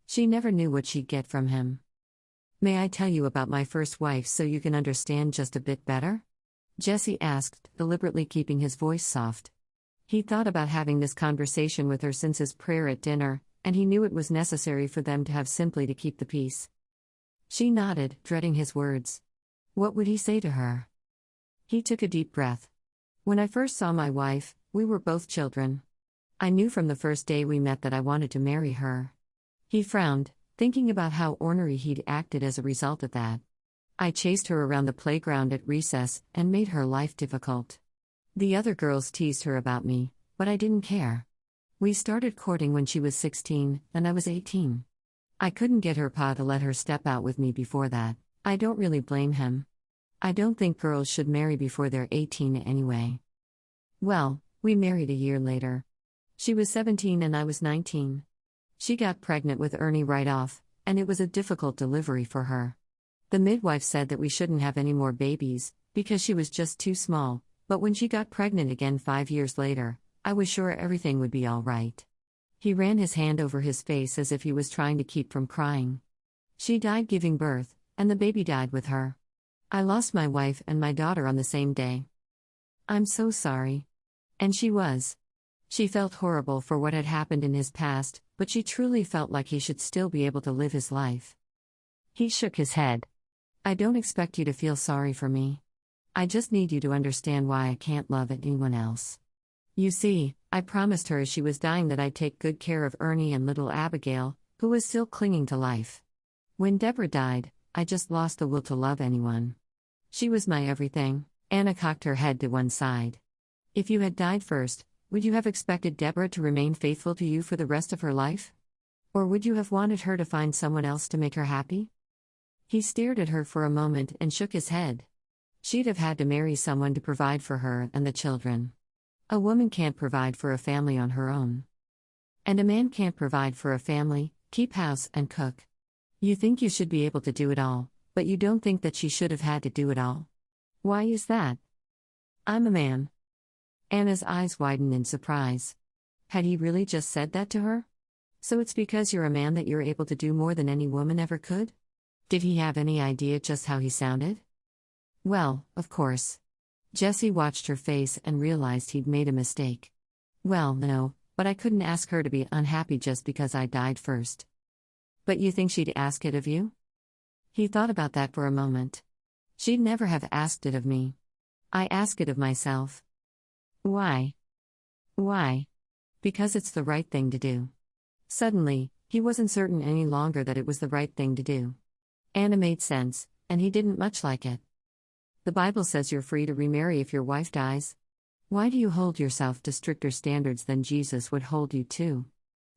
She never knew what she'd get from him. "May I tell you about my first wife so you can understand just a bit better?" Jesse asked, deliberately keeping his voice soft. He thought about having this conversation with her since his prayer at dinner, and he knew it was necessary for them to have simply to keep the peace. She nodded, dreading his words. What would he say to her? He took a deep breath. "When I first saw my wife, we were both children. I knew from the first day we met that I wanted to marry her." He frowned, thinking about how ornery he'd acted as a result of that. "I chased her around the playground at recess and made her life difficult. The other girls teased her about me, but I didn't care. We started courting when she was 16, and I was 18. I couldn't get her pa to let her step out with me before that. I don't really blame him. I don't think girls should marry before they're 18 anyway. Well, we married a year later. She was 17 and I was 19. She got pregnant with Ernie right off, and it was a difficult delivery for her. The midwife said that we shouldn't have any more babies, because she was just too small, but when she got pregnant again 5 years later, I was sure everything would be all right." He ran his hand over his face as if he was trying to keep from crying. "She died giving birth, and the baby died with her. I lost my wife and my daughter on the same day." "I'm so sorry." And she was. She felt horrible for what had happened in his past, but she truly felt like he should still be able to live his life. He shook his head. "I don't expect you to feel sorry for me. I just need you to understand why I can't love anyone else. You see, I promised her as she was dying that I'd take good care of Ernie and little Abigail, who was still clinging to life. When Deborah died, I just lost the will to love anyone. She was my everything." Anna cocked her head to one side. "If you had died first, would you have expected Deborah to remain faithful to you for the rest of her life? Or would you have wanted her to find someone else to make her happy?" He stared at her for a moment and shook his head. She'd have had to marry someone to provide for her and the children. A woman can't provide for a family on her own. And a man can't provide for a family, keep house, and cook. You think you should be able to do it all, but you don't think that she should have had to do it all. Why is that?" "I'm a man." Anna's eyes widened in surprise. Had he really just said that to her? "So it's because you're a man that you're able to do more than any woman ever could?" Did he have any idea just how he sounded? Well, of course. Jesse watched her face and realized he'd made a mistake. "Well, no, but I couldn't ask her to be unhappy just because I died first." "But you think she'd ask it of you?" He thought about that for a moment. "She'd never have asked it of me. I ask it of myself." "Why?" "Why? Because it's the right thing to do." Suddenly, he wasn't certain any longer that it was the right thing to do. Anna made sense, and he didn't much like it. "The Bible says you're free to remarry if your wife dies. Why do you hold yourself to stricter standards than Jesus would hold you to?"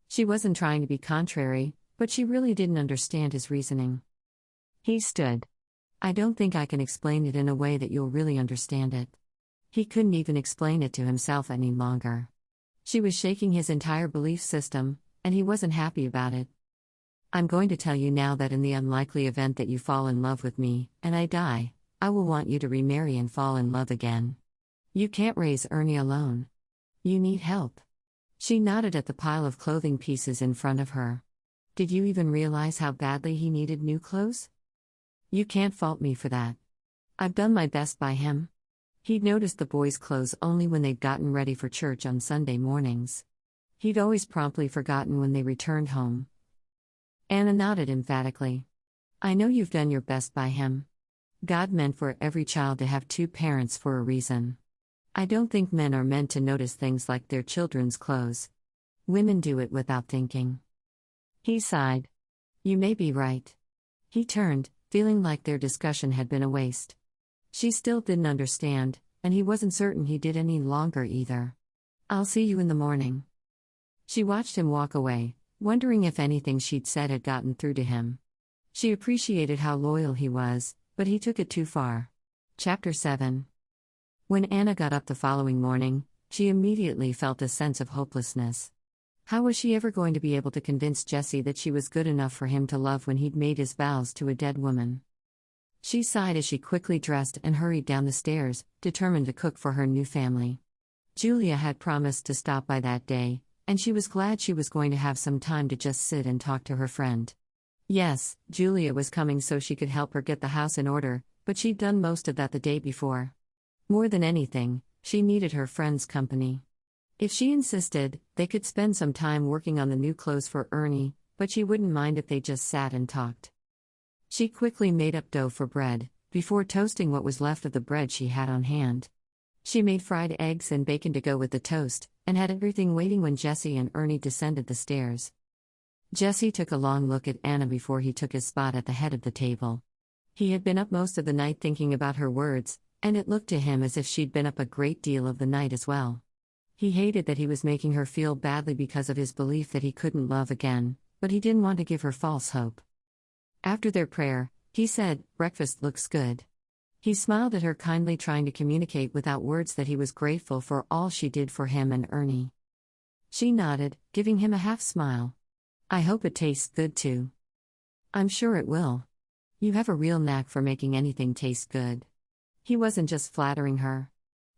She wasn't trying to be contrary, but she really didn't understand his reasoning. He stood. "I don't think I can explain it in a way that you'll really understand it." He couldn't even explain it to himself any longer. She was shaking his entire belief system, and he wasn't happy about it. "I'm going to tell you now that in the unlikely event that you fall in love with me, and I die, I will want you to remarry and fall in love again. You can't raise Ernie alone. You need help." She nodded at the pile of clothing pieces in front of her. "Did you even realize how badly he needed new clothes? You can't fault me for that. I've done my best by him." He'd noticed the boys' clothes only when they'd gotten ready for church on Sunday mornings. He'd always promptly forgotten when they returned home. Anna nodded emphatically. "I know you've done your best by him. God meant for every child to have two parents for a reason. I don't think men are meant to notice things like their children's clothes. Women do it without thinking. He sighed. You may be right. He turned, feeling like their discussion had been a waste. She still didn't understand, and he wasn't certain he did any longer either. I'll see you in the morning. She watched him walk away, wondering if anything she'd said had gotten through to him. She appreciated how loyal he was, but he took it too far. Chapter 7. When Anna got up the following morning, she immediately felt a sense of hopelessness. How was she ever going to be able to convince Jesse that she was good enough for him to love when he'd made his vows to a dead woman? She sighed as she quickly dressed and hurried down the stairs, determined to cook for her new family. Julia had promised to stop by that day, and she was glad she was going to have some time to just sit and talk to her friend. Yes, Julia was coming so she could help her get the house in order, but she'd done most of that the day before. More than anything, she needed her friend's company. If she insisted, they could spend some time working on the new clothes for Ernie, but she wouldn't mind if they just sat and talked. She quickly made up dough for bread, before toasting what was left of the bread she had on hand. She made fried eggs and bacon to go with the toast, and had everything waiting when Jesse and Ernie descended the stairs. Jesse took a long look at Anna before he took his spot at the head of the table. He had been up most of the night thinking about her words, and it looked to him as if she'd been up a great deal of the night as well. He hated that he was making her feel badly because of his belief that he couldn't love again, but he didn't want to give her false hope. After their prayer, he said, "Breakfast looks good." He smiled at her kindly, trying to communicate without words that he was grateful for all she did for him and Ernie. She nodded, giving him a half-smile. "I hope it tastes good too." "I'm sure it will. You have a real knack for making anything taste good." He wasn't just flattering her.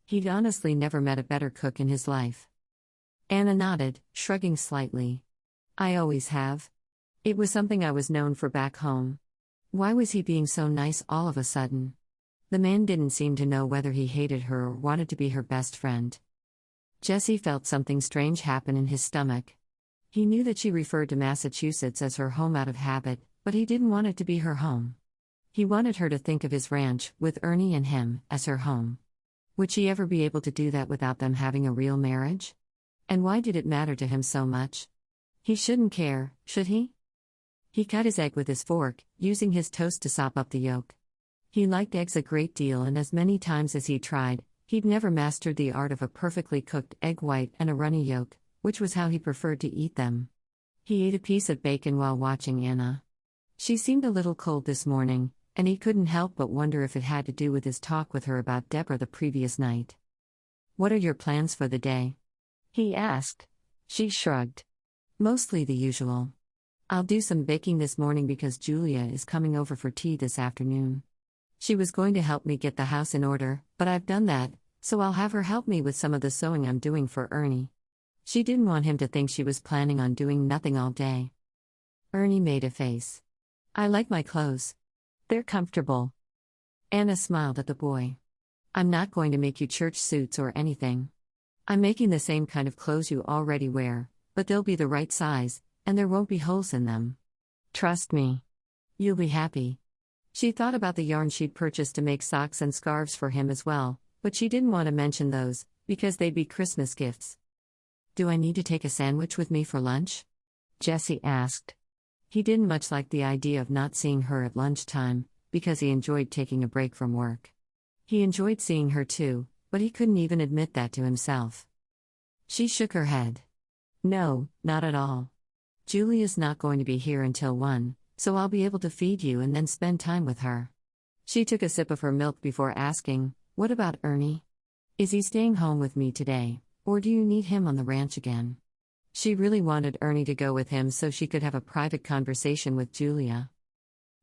He'd honestly never met a better cook in his life. Anna nodded, shrugging slightly. "I always have. It was something I was known for back home." Why was he being so nice all of a sudden? The man didn't seem to know whether he hated her or wanted to be her best friend. Jesse felt something strange happen in his stomach. He knew that she referred to Massachusetts as her home out of habit, but he didn't want it to be her home. He wanted her to think of his ranch, with Ernie and him, as her home. Would she ever be able to do that without them having a real marriage? And why did it matter to him so much? He shouldn't care, should he? He cut his egg with his fork, using his toast to sop up the yolk. He liked eggs a great deal, and as many times as he tried, he'd never mastered the art of a perfectly cooked egg white and a runny yolk, which was how he preferred to eat them. He ate a piece of bacon while watching Anna. She seemed a little cold this morning, and he couldn't help but wonder if it had to do with his talk with her about Deborah the previous night. "What are your plans for the day?" he asked. She shrugged. "Mostly the usual. I'll do some baking this morning because Julia is coming over for tea this afternoon. She was going to help me get the house in order, but I've done that, so I'll have her help me with some of the sewing I'm doing for Ernie." She didn't want him to think she was planning on doing nothing all day. Ernie made a face. "I like my clothes. They're comfortable." Anna smiled at the boy. "I'm not going to make you church suits or anything. I'm making the same kind of clothes you already wear, but they'll be the right size, and there won't be holes in them. Trust me. You'll be happy." She thought about the yarn she'd purchased to make socks and scarves for him as well, but she didn't want to mention those, because they'd be Christmas gifts. "Do I need to take a sandwich with me for lunch?" Jesse asked. He didn't much like the idea of not seeing her at lunchtime, because he enjoyed taking a break from work. He enjoyed seeing her too, but he couldn't even admit that to himself. She shook her head. "No, not at all. Julia's not going to be here until 1, so I'll be able to feed you and then spend time with her." She took a sip of her milk before asking, "What about Ernie? Is he staying home with me today, or do you need him on the ranch again?" She really wanted Ernie to go with him so she could have a private conversation with Julia.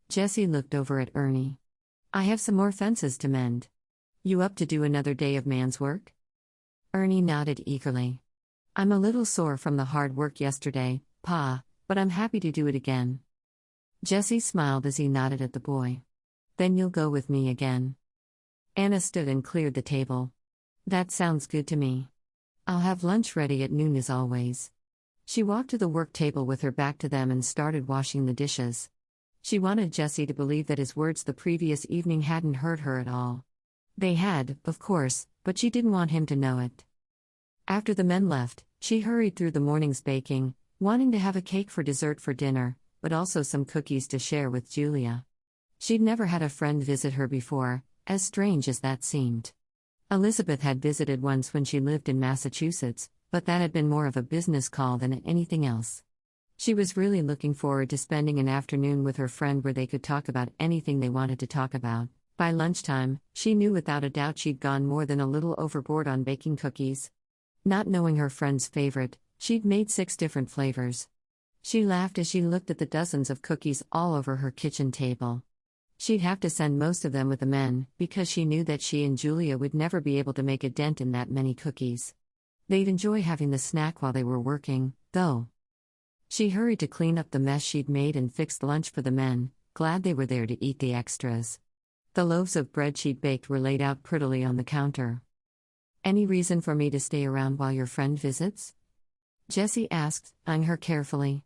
Jesse looked over at Ernie. "I have some more fences to mend. You up to do another day of man's work?" Ernie nodded eagerly. "I'm a little sore from the hard work yesterday, Pa, but I'm happy to do it again." Jesse smiled as he nodded at the boy. "Then you'll go with me again." Anna stood and cleared the table. "That sounds good to me. I'll have lunch ready at noon as always." She walked to the work table with her back to them and started washing the dishes. She wanted Jesse to believe that his words the previous evening hadn't hurt her at all. They had, of course, but she didn't want him to know it. After the men left, she hurried through the morning's baking, wanting to have a cake for dessert for dinner, but also some cookies to share with Julia. She'd never had a friend visit her before, as strange as that seemed. Elizabeth had visited once when she lived in Massachusetts, but that had been more of a business call than anything else. She was really looking forward to spending an afternoon with her friend where they could talk about anything they wanted to talk about. By lunchtime, she knew without a doubt she'd gone more than a little overboard on baking cookies. Not knowing her friend's favorite, she'd made 6 different flavors. She laughed as she looked at the dozens of cookies all over her kitchen table. She'd have to send most of them with the men, because she knew that she and Julia would never be able to make a dent in that many cookies. They'd enjoy having the snack while they were working, though. She hurried to clean up the mess she'd made and fixed lunch for the men, glad they were there to eat the extras. The loaves of bread she'd baked were laid out prettily on the counter. "Any reason for me to stay around while your friend visits?" Jesse asked, eyeing her carefully.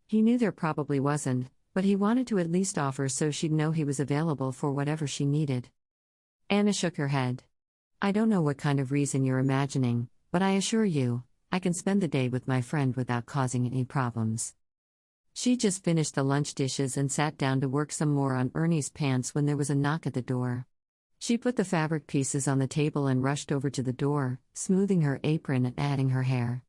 He knew there probably wasn't, but he wanted to at least offer so she'd know he was available for whatever she needed. Anna shook her head. "I don't know what kind of reason you're imagining, but I assure you, I can spend the day with my friend without causing any problems." She just finished the lunch dishes and sat down to work some more on Ernie's pants when there was a knock at the door. She put the fabric pieces on the table and rushed over to the door, smoothing her apron and adding her hair.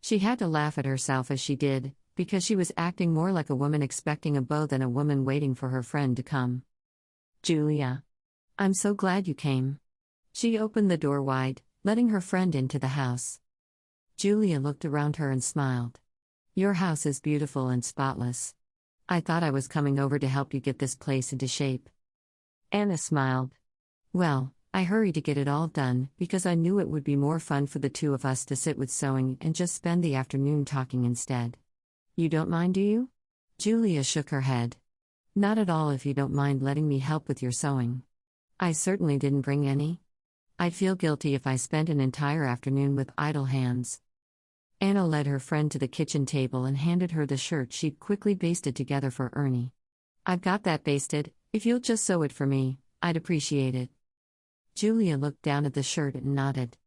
She had to laugh at herself as she did, because she was acting more like a woman expecting a beau than a woman waiting for her friend to come. "Julia. I'm so glad you came." She opened the door wide, letting her friend into the house. Julia looked around her and smiled. "Your house is beautiful and spotless. I thought I was coming over to help you get this place into shape." Anna smiled. "Well, I hurried to get it all done because I knew it would be more fun for the two of us to sit with sewing and just spend the afternoon talking instead." "You don't mind, do you?" Julia shook her head. "Not at all if you don't mind letting me help with your sewing. I certainly didn't bring any. I'd feel guilty if I spent an entire afternoon with idle hands." Anna led her friend to the kitchen table and handed her the shirt she'd quickly basted together for Ernie. "I've got that basted. If you'll just sew it for me, I'd appreciate it." Julia looked down at the shirt and nodded.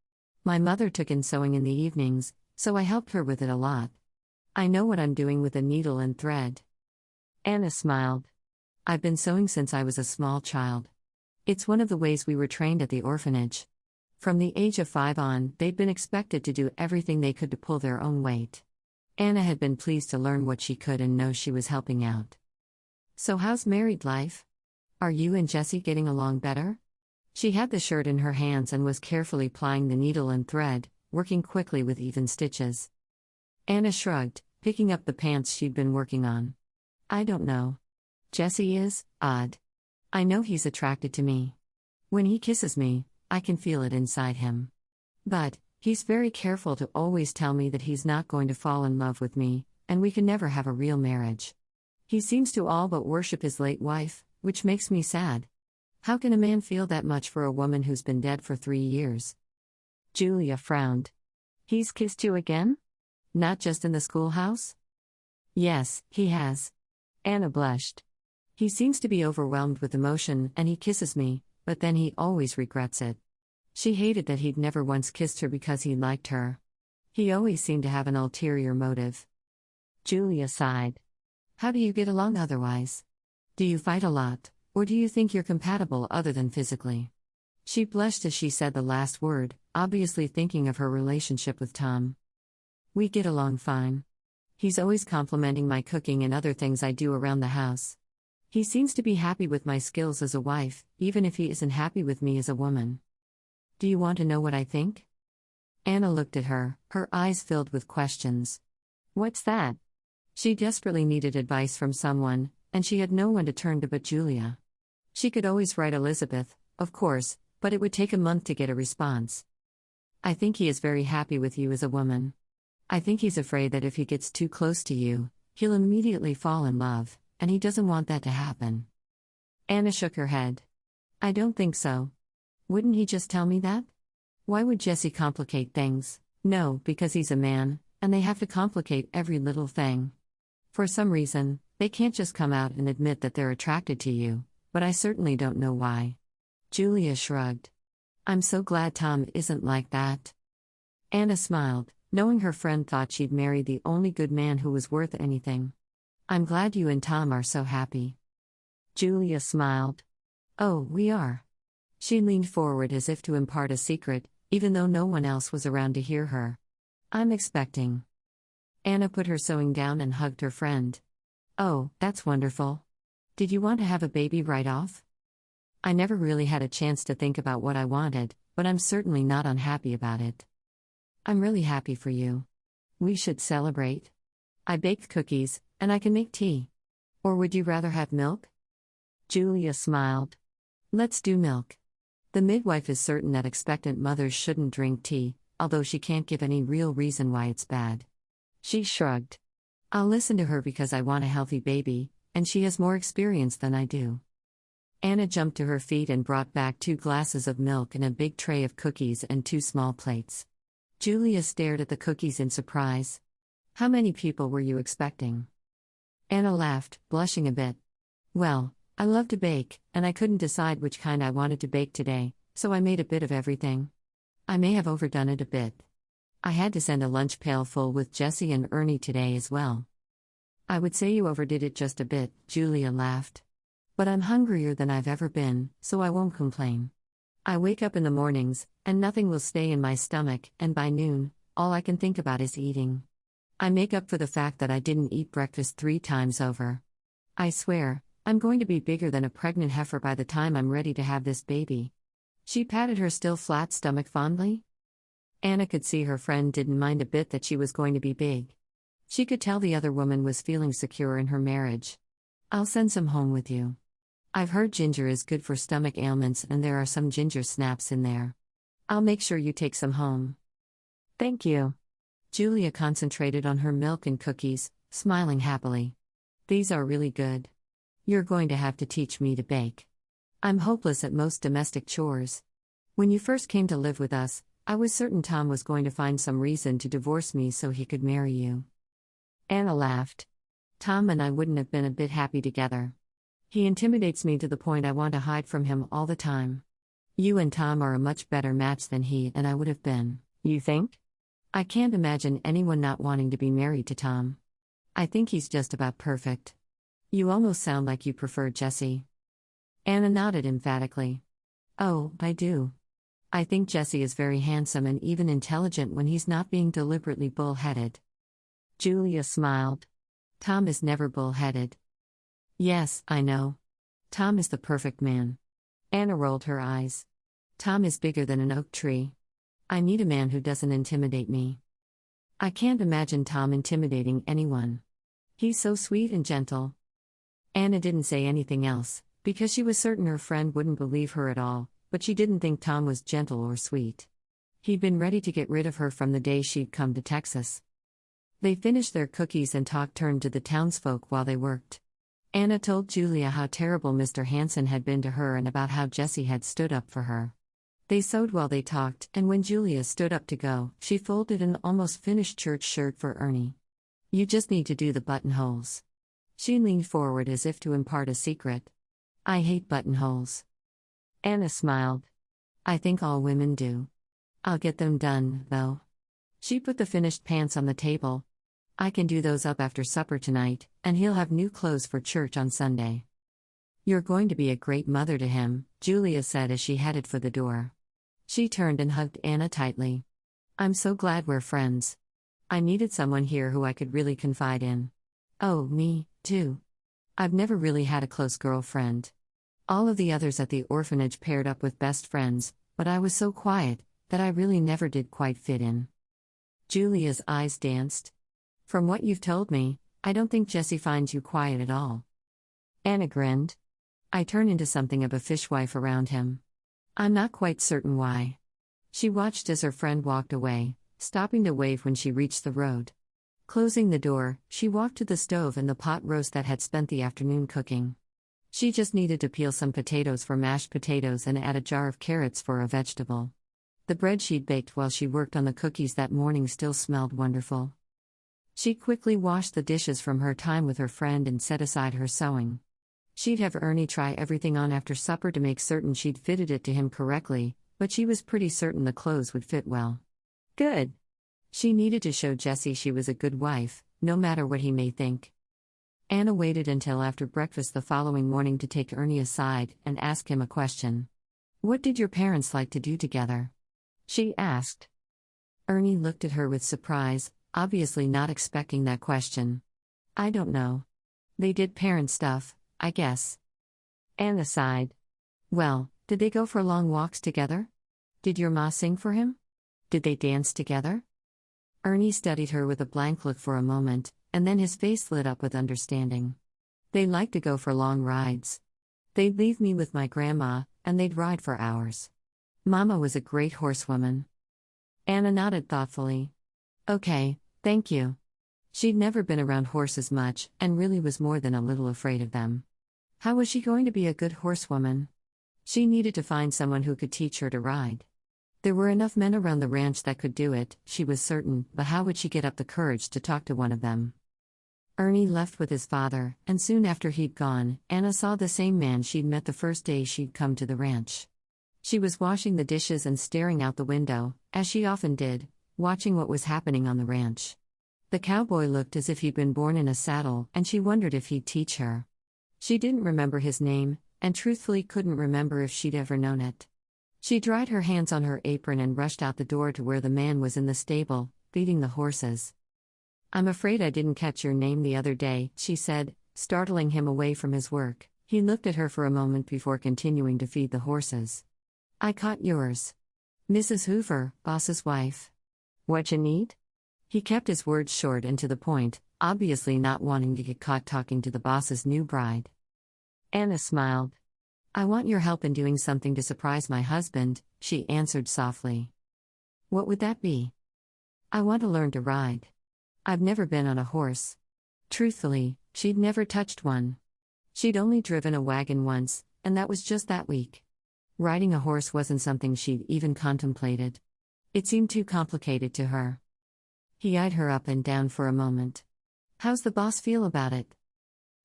"My mother took in sewing in the evenings, so I helped her with it a lot. I know what I'm doing with a needle and thread." Anna smiled. "I've been sewing since I was a small child. It's one of the ways we were trained at the orphanage. From the age of 5 on, they'd been expected to do everything they could to pull their own weight." Anna had been pleased to learn what she could and know she was helping out. "So how's married life? Are you and Jesse getting along better?" She had the shirt in her hands and was carefully plying the needle and thread, working quickly with even stitches. Anna shrugged, picking up the pants she'd been working on. "I don't know. Jesse is odd. I know he's attracted to me. When he kisses me, I can feel it inside him. But he's very careful to always tell me that he's not going to fall in love with me, and we can never have a real marriage. He seems to all but worship his late wife, which makes me sad. How can a man feel that much for a woman who's been dead for 3 years?" Julia frowned. "He's kissed you again? Not just in the schoolhouse?" "Yes, he has." Anna blushed. "He seems to be overwhelmed with emotion and he kisses me, but then he always regrets it." She hated that he'd never once kissed her because he liked her. He always seemed to have an ulterior motive. Julia sighed. "How do you get along otherwise? Do you fight a lot, or do you think you're compatible other than physically?" She blushed as she said the last word, obviously thinking of her relationship with Tom. "We get along fine. He's always complimenting my cooking and other things I do around the house. He seems to be happy with my skills as a wife, even if he isn't happy with me as a woman." "Do you want to know what I think?" Anna looked at her, her eyes filled with questions. "What's that?" She desperately needed advice from someone, and she had no one to turn to but Julia. She could always write Elizabeth, of course, but it would take a month to get a response. "I think he is very happy with you as a woman. I think he's afraid that if he gets too close to you, he'll immediately fall in love, and he doesn't want that to happen." Anna shook her head. "I don't think so. Wouldn't he just tell me that? Why would Jesse complicate things?" "No, because he's a man, and they have to complicate every little thing. For some reason, they can't just come out and admit that they're attracted to you, but I certainly don't know why." Julia shrugged. "I'm so glad Tom isn't like that." Anna smiled, knowing her friend thought she'd married the only good man who was worth anything. I'm glad you and Tom are so happy. Julia smiled. Oh, we are. She leaned forward as if to impart a secret, even though no one else was around to hear her. I'm expecting. Anna put her sewing down and hugged her friend. Oh, that's wonderful. Did you want to have a baby right off? I never really had a chance to think about what I wanted, but I'm certainly not unhappy about it. I'm really happy for you. We should celebrate. I baked cookies, and I can make tea. Or would you rather have milk? Julia smiled. Let's do milk. The midwife is certain that expectant mothers shouldn't drink tea, although she can't give any real reason why it's bad. She shrugged. I'll listen to her because I want a healthy baby, and she has more experience than I do. Anna jumped to her feet and brought back 2 glasses of milk and a big tray of cookies and 2 small plates. Julia stared at the cookies in surprise. How many people were you expecting? Anna laughed, blushing a bit. Well, I love to bake, and I couldn't decide which kind I wanted to bake today, so I made a bit of everything. I may have overdone it a bit. I had to send a lunch pail full with Jessie and Ernie today as well. I would say you overdid it just a bit, Julia laughed. But I'm hungrier than I've ever been, so I won't complain. I wake up in the mornings, and nothing will stay in my stomach, and by noon, all I can think about is eating. I make up for the fact that I didn't eat breakfast 3 times over. I swear, I'm going to be bigger than a pregnant heifer by the time I'm ready to have this baby. She patted her still flat stomach fondly. Anna could see her friend didn't mind a bit that she was going to be big. She could tell the other woman was feeling secure in her marriage. I'll send some home with you. I've heard ginger is good for stomach ailments and there are some ginger snaps in there. I'll make sure you take some home. Thank you. Julia concentrated on her milk and cookies, smiling happily. These are really good. You're going to have to teach me to bake. I'm hopeless at most domestic chores. When you first came to live with us, I was certain Tom was going to find some reason to divorce me so he could marry you. Anna laughed. Tom and I wouldn't have been a bit happy together. He intimidates me to the point I want to hide from him all the time. You and Tom are a much better match than he and I would have been, you think? I can't imagine anyone not wanting to be married to Tom. I think he's just about perfect. You almost sound like you prefer Jessie. Anna nodded emphatically. Oh, I do. I think Jessie is very handsome and even intelligent when he's not being deliberately bull-headed. Julia smiled. Tom is never bull-headed. Yes, I know. Tom is the perfect man. Anna rolled her eyes. Tom is bigger than an oak tree. I need a man who doesn't intimidate me. I can't imagine Tom intimidating anyone. He's so sweet and gentle. Anna didn't say anything else, because she was certain her friend wouldn't believe her at all, but she didn't think Tom was gentle or sweet. He'd been ready to get rid of her from the day she'd come to Texas. They finished their cookies and talk turned to the townsfolk while they worked. Anna told Julia how terrible Mr. Hanson had been to her and about how Jessie had stood up for her. They sewed while they talked, and when Julia stood up to go, she folded an almost finished church shirt for Ernie. You just need to do the buttonholes. She leaned forward as if to impart a secret. I hate buttonholes. Anna smiled. I think all women do. I'll get them done, though. She put the finished pants on the table. I can do those up after supper tonight, and he'll have new clothes for church on Sunday. You're going to be a great mother to him, Julia said as she headed for the door. She turned and hugged Anna tightly. I'm so glad we're friends. I needed someone here who I could really confide in. Oh, me, too. I've never really had a close girlfriend. All of the others at the orphanage paired up with best friends, but I was so quiet that I really never did quite fit in. Julia's eyes danced. From what you've told me, I don't think Jessie finds you quiet at all. Anna grinned. I turn into something of a fishwife around him. I'm not quite certain why. She watched as her friend walked away, stopping to wave when she reached the road. Closing the door, she walked to the stove and the pot roast that had spent the afternoon cooking. She just needed to peel some potatoes for mashed potatoes and add a jar of carrots for a vegetable. The bread she'd baked while she worked on the cookies that morning still smelled wonderful. She quickly washed the dishes from her time with her friend and set aside her sewing. She'd have Ernie try everything on after supper to make certain she'd fitted it to him correctly, but she was pretty certain the clothes would fit well. Good, She needed to show Jesse she was a good wife, no matter what he may think. Anna waited until after breakfast the following morning to take Ernie aside and ask him a question. "What did your parents like to do together?" she asked. Ernie looked at her with surprise, obviously not expecting that question. "I don't know. They did parent stuff, I guess." Anna sighed. "Well, did they go for long walks together? Did your ma sing for him? Did they dance together?" Ernie studied her with a blank look for a moment, and then his face lit up with understanding. "They like to go for long rides. They'd leave me with my grandma, and they'd ride for hours. Mama was a great horsewoman." Anna nodded thoughtfully. "Okay, thank you." She'd never been around horses much, and really was more than a little afraid of them. How was she going to be a good horsewoman? She needed to find someone who could teach her to ride. There were enough men around the ranch that could do it, she was certain, but how would she get up the courage to talk to one of them? Ernie left with his father, and soon after he'd gone, Anna saw the same man she'd met the first day she'd come to the ranch. She was washing the dishes and staring out the window, as she often did, watching what was happening on the ranch. The cowboy looked as if he'd been born in a saddle, and she wondered if he'd teach her. She didn't remember his name, and truthfully couldn't remember if she'd ever known it. She dried her hands on her apron and rushed out the door to where the man was in the stable, feeding the horses. "I'm afraid I didn't catch your name the other day," she said, startling him away from his work. He looked at her for a moment before continuing to feed the horses. "I caught yours. Mrs. Hoover, boss's wife. Whatcha need?" He kept his words short and to the point, obviously not wanting to get caught talking to the boss's new bride. Anna smiled. "I want your help in doing something to surprise my husband," she answered softly. "What would that be?" "I want to learn to ride. I've never been on a horse." Truthfully, she'd never touched one. She'd only driven a wagon once, and that was just that week. Riding a horse wasn't something she'd even contemplated. It seemed too complicated to her. He eyed her up and down for a moment. "How's the boss feel about it?"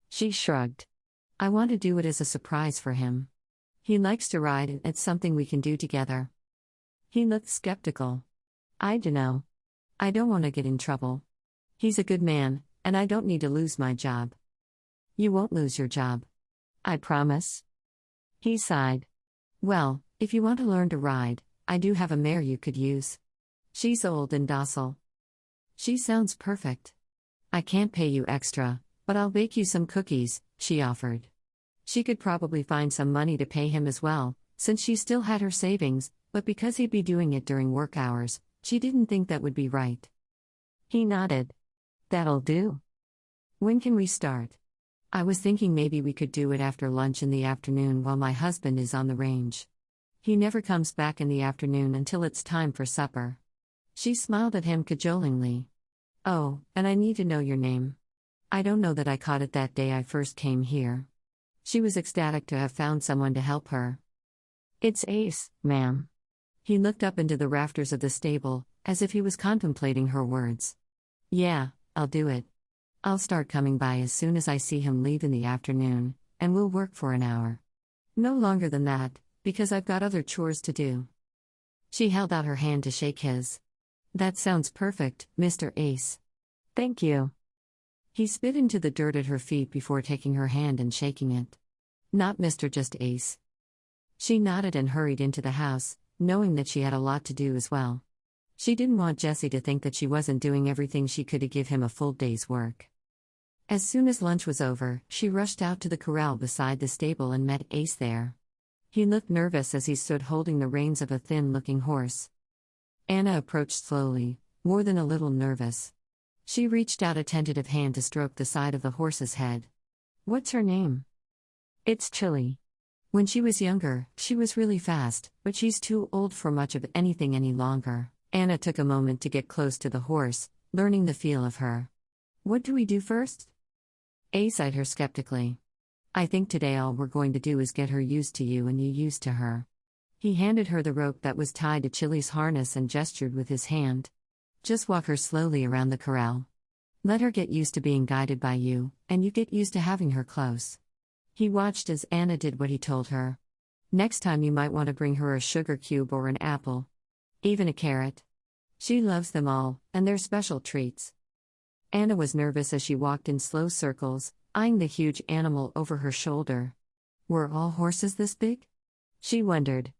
She shrugged. "I want to do it as a surprise for him. He likes to ride and it's something we can do together." He looked skeptical. "I dunno. I don't want to get in trouble. He's a good man, and I don't need to lose my job." "You won't lose your job. I promise." He sighed. "Well, if you want to learn to ride, I do have a mare you could use. She's old and docile." "She sounds perfect. I can't pay you extra, but I'll bake you some cookies," she offered. She could probably find some money to pay him as well, since she still had her savings, but because he'd be doing it during work hours, she didn't think that would be right. He nodded. "That'll do. When can we start?" "I was thinking maybe we could do it after lunch in the afternoon while my husband is on the range. He never comes back in the afternoon until it's time for supper." She smiled at him cajolingly. "Oh, and I need to know your name. I don't know that I caught it that day I first came here." She was ecstatic to have found someone to help her. "It's Ace, ma'am." He looked up into the rafters of the stable, as if he was contemplating her words. "Yeah, I'll do it. I'll start coming by as soon as I see him leave in the afternoon, and we'll work for an hour. No longer than that, because I've got other chores to do." She held out her hand to shake his. "That sounds perfect, Mr. Ace." "Thank you." He spit into the dirt at her feet before taking her hand and shaking it. "Not Mr. just Ace." She nodded and hurried into the house, knowing that she had a lot to do as well. She didn't want Jesse to think that she wasn't doing everything she could to give him a full day's work. As soon as lunch was over, she rushed out to the corral beside the stable and met Ace there. He looked nervous as he stood holding the reins of a thin-looking horse. Anna approached slowly, more than a little nervous. She reached out a tentative hand to stroke the side of the horse's head. "What's her name?" "It's Chili. When she was younger, she was really fast, but she's too old for much of anything any longer." Anna took a moment to get close to the horse, learning the feel of her. "What do we do first?" Ace eyed her skeptically. "I think today all we're going to do is get her used to you and you used to her." He handed her the rope that was tied to Chili's harness and gestured with his hand. "Just walk her slowly around the corral. Let her get used to being guided by you, and you get used to having her close." He watched as Anna did what he told her. "Next time you might want to bring her a sugar cube or an apple. Even a carrot." She loves them all, and they're special treats. Anna was nervous as she walked in slow circles, eyeing the huge animal over her shoulder. Were all horses this big? She wondered.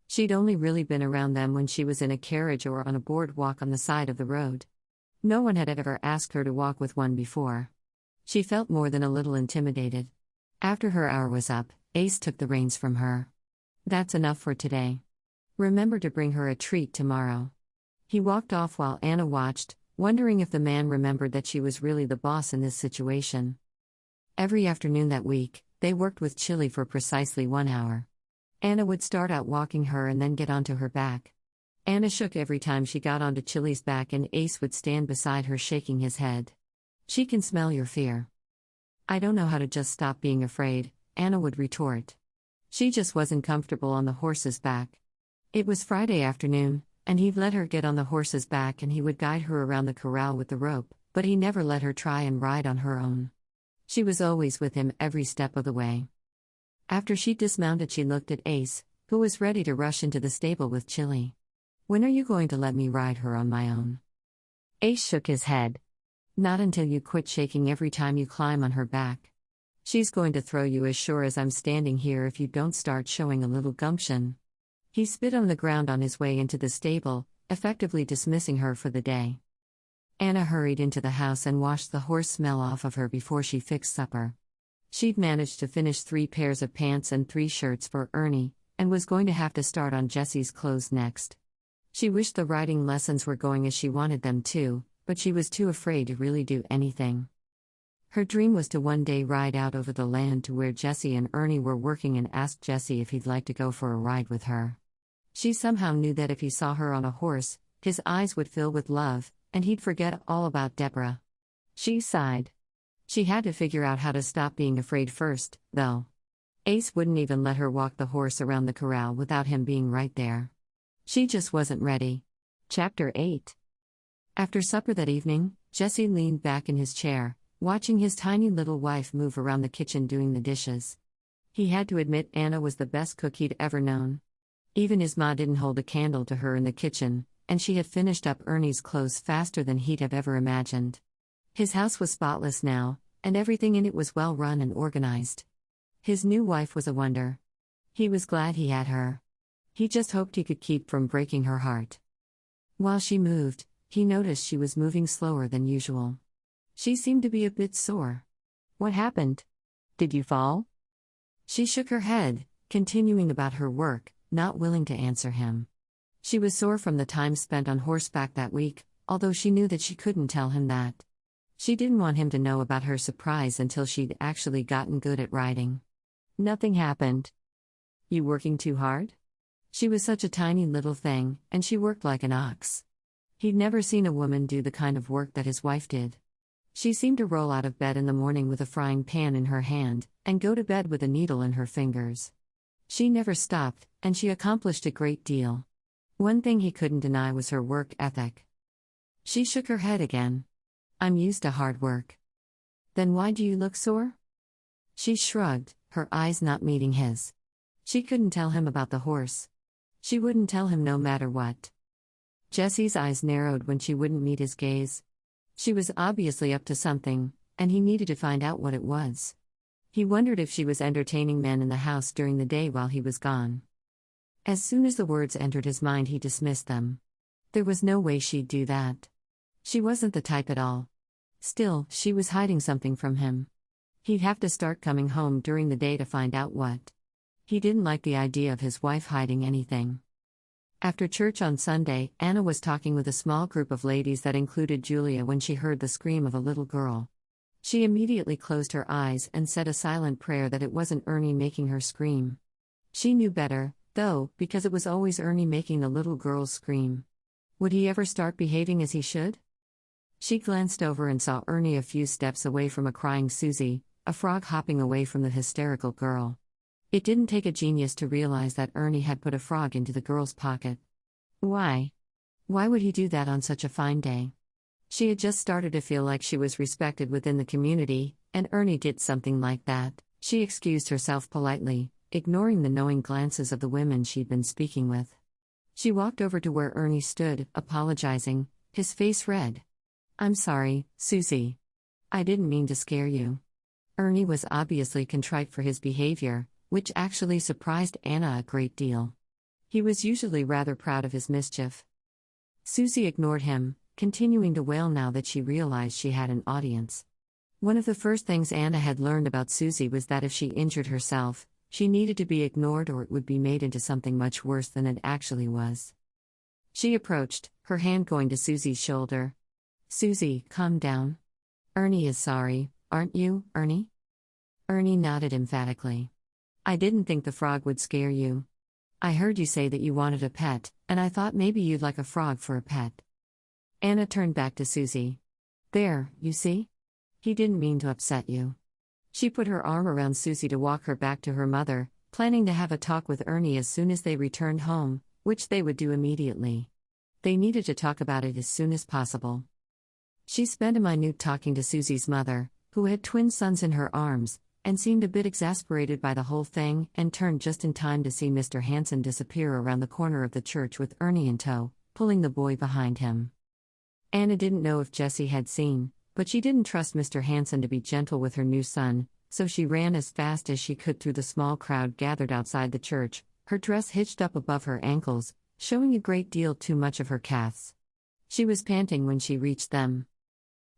She'd only really been around them when she was in a carriage or on a boardwalk on the side of the road. No one had ever asked her to walk with one before. She felt more than a little intimidated. After her hour was up, Ace took the reins from her. That's enough for today. Remember to bring her a treat tomorrow. He walked off while Anna watched, wondering if the man remembered that she was really the boss in this situation. Every afternoon that week, they worked with Chili for precisely 1 hour. Anna would start out walking her and then get onto her back. Anna shook every time she got onto Chili's back, and Ace would stand beside her shaking his head. She can smell your fear. I don't know how to just stop being afraid, Anna would retort. She just wasn't comfortable on the horse's back. It was Friday afternoon, and he'd let her get on the horse's back and he would guide her around the corral with the rope, but he never let her try and ride on her own. She was always with him every step of the way. After she dismounted, she looked at Ace, who was ready to rush into the stable with Chili. When are you going to let me ride her on my own? Ace shook his head. Not until you quit shaking every time you climb on her back. She's going to throw you as sure as I'm standing here if you don't start showing a little gumption. He spit on the ground on his way into the stable, effectively dismissing her for the day. Anna hurried into the house and washed the horse smell off of her before she fixed supper. She'd managed to finish 3 pairs of pants and 3 shirts for Ernie, and was going to have to start on Jesse's clothes next. She wished the riding lessons were going as she wanted them to, but she was too afraid to really do anything. Her dream was to one day ride out over the land to where Jesse and Ernie were working and ask Jesse if he'd like to go for a ride with her. She somehow knew that if he saw her on a horse, his eyes would fill with love, and he'd forget all about Deborah. She sighed. She had to figure out how to stop being afraid first, though. Ace wouldn't even let her walk the horse around the corral without him being right there. She just wasn't ready. Chapter 8. After supper that evening, Jesse leaned back in his chair, watching his tiny little wife move around the kitchen doing the dishes. He had to admit Anna was the best cook he'd ever known. Even his ma didn't hold a candle to her in the kitchen, and she had finished up Ernie's clothes faster than he'd have ever imagined. His house was spotless now, and everything in it was well run and organized. His new wife was a wonder. He was glad he had her. He just hoped he could keep from breaking her heart. While she moved, he noticed she was moving slower than usual. She seemed to be a bit sore. What happened? Did you fall? She shook her head, continuing about her work, not willing to answer him. She was sore from the time spent on horseback that week, although she knew that she couldn't tell him that. She didn't want him to know about her surprise until she'd actually gotten good at riding. Nothing happened. You working too hard? She was such a tiny little thing, and she worked like an ox. He'd never seen a woman do the kind of work that his wife did. She seemed to roll out of bed in the morning with a frying pan in her hand, and go to bed with a needle in her fingers. She never stopped, and she accomplished a great deal. One thing he couldn't deny was her work ethic. She shook her head again. I'm used to hard work. Then why do you look sore? She shrugged, her eyes not meeting his. She couldn't tell him about the horse. She wouldn't tell him no matter what. Jesse's eyes narrowed when she wouldn't meet his gaze. She was obviously up to something, and he needed to find out what it was. He wondered if she was entertaining men in the house during the day while he was gone. As soon as the words entered his mind, he dismissed them. There was no way she'd do that. She wasn't the type at all. Still, she was hiding something from him. He'd have to start coming home during the day to find out what. He didn't like the idea of his wife hiding anything. After church on Sunday, Anna was talking with a small group of ladies that included Julia when she heard the scream of a little girl. She immediately closed her eyes and said a silent prayer that it wasn't Ernie making her scream. She knew better, though, because it was always Ernie making the little girls scream. Would he ever start behaving as he should? She glanced over and saw Ernie a few steps away from a crying Susie, a frog hopping away from the hysterical girl. It didn't take a genius to realize that Ernie had put a frog into the girl's pocket. Why? Why would he do that on such a fine day? She had just started to feel like she was respected within the community, and Ernie did something like that. She excused herself politely, ignoring the knowing glances of the women she'd been speaking with. She walked over to where Ernie stood, apologizing, his face red. "I'm sorry, Susie. I didn't mean to scare you." Ernie was obviously contrite for his behavior, which actually surprised Anna a great deal. He was usually rather proud of his mischief. Susie ignored him, continuing to wail now that she realized she had an audience. One of the first things Anna had learned about Susie was that if she injured herself, she needed to be ignored or it would be made into something much worse than it actually was. She approached, her hand going to Susie's shoulder. "Susie, calm down. Ernie is sorry, aren't you, Ernie?" Ernie nodded emphatically. "I didn't think the frog would scare you. I heard you say that you wanted a pet, and I thought maybe you'd like a frog for a pet." Anna turned back to Susie. "There, you see? He didn't mean to upset you." She put her arm around Susie to walk her back to her mother, planning to have a talk with Ernie as soon as they returned home, which they would do immediately. They needed to talk about it as soon as possible. She spent a minute talking to Susie's mother, who had twin sons in her arms, and seemed a bit exasperated by the whole thing, and turned just in time to see Mr. Hanson disappear around the corner of the church with Ernie in tow, pulling the boy behind him. Anna didn't know if Jessie had seen, but she didn't trust Mr. Hanson to be gentle with her new son, so she ran as fast as she could through the small crowd gathered outside the church, her dress hitched up above her ankles, showing a great deal too much of her calves. She was panting when she reached them.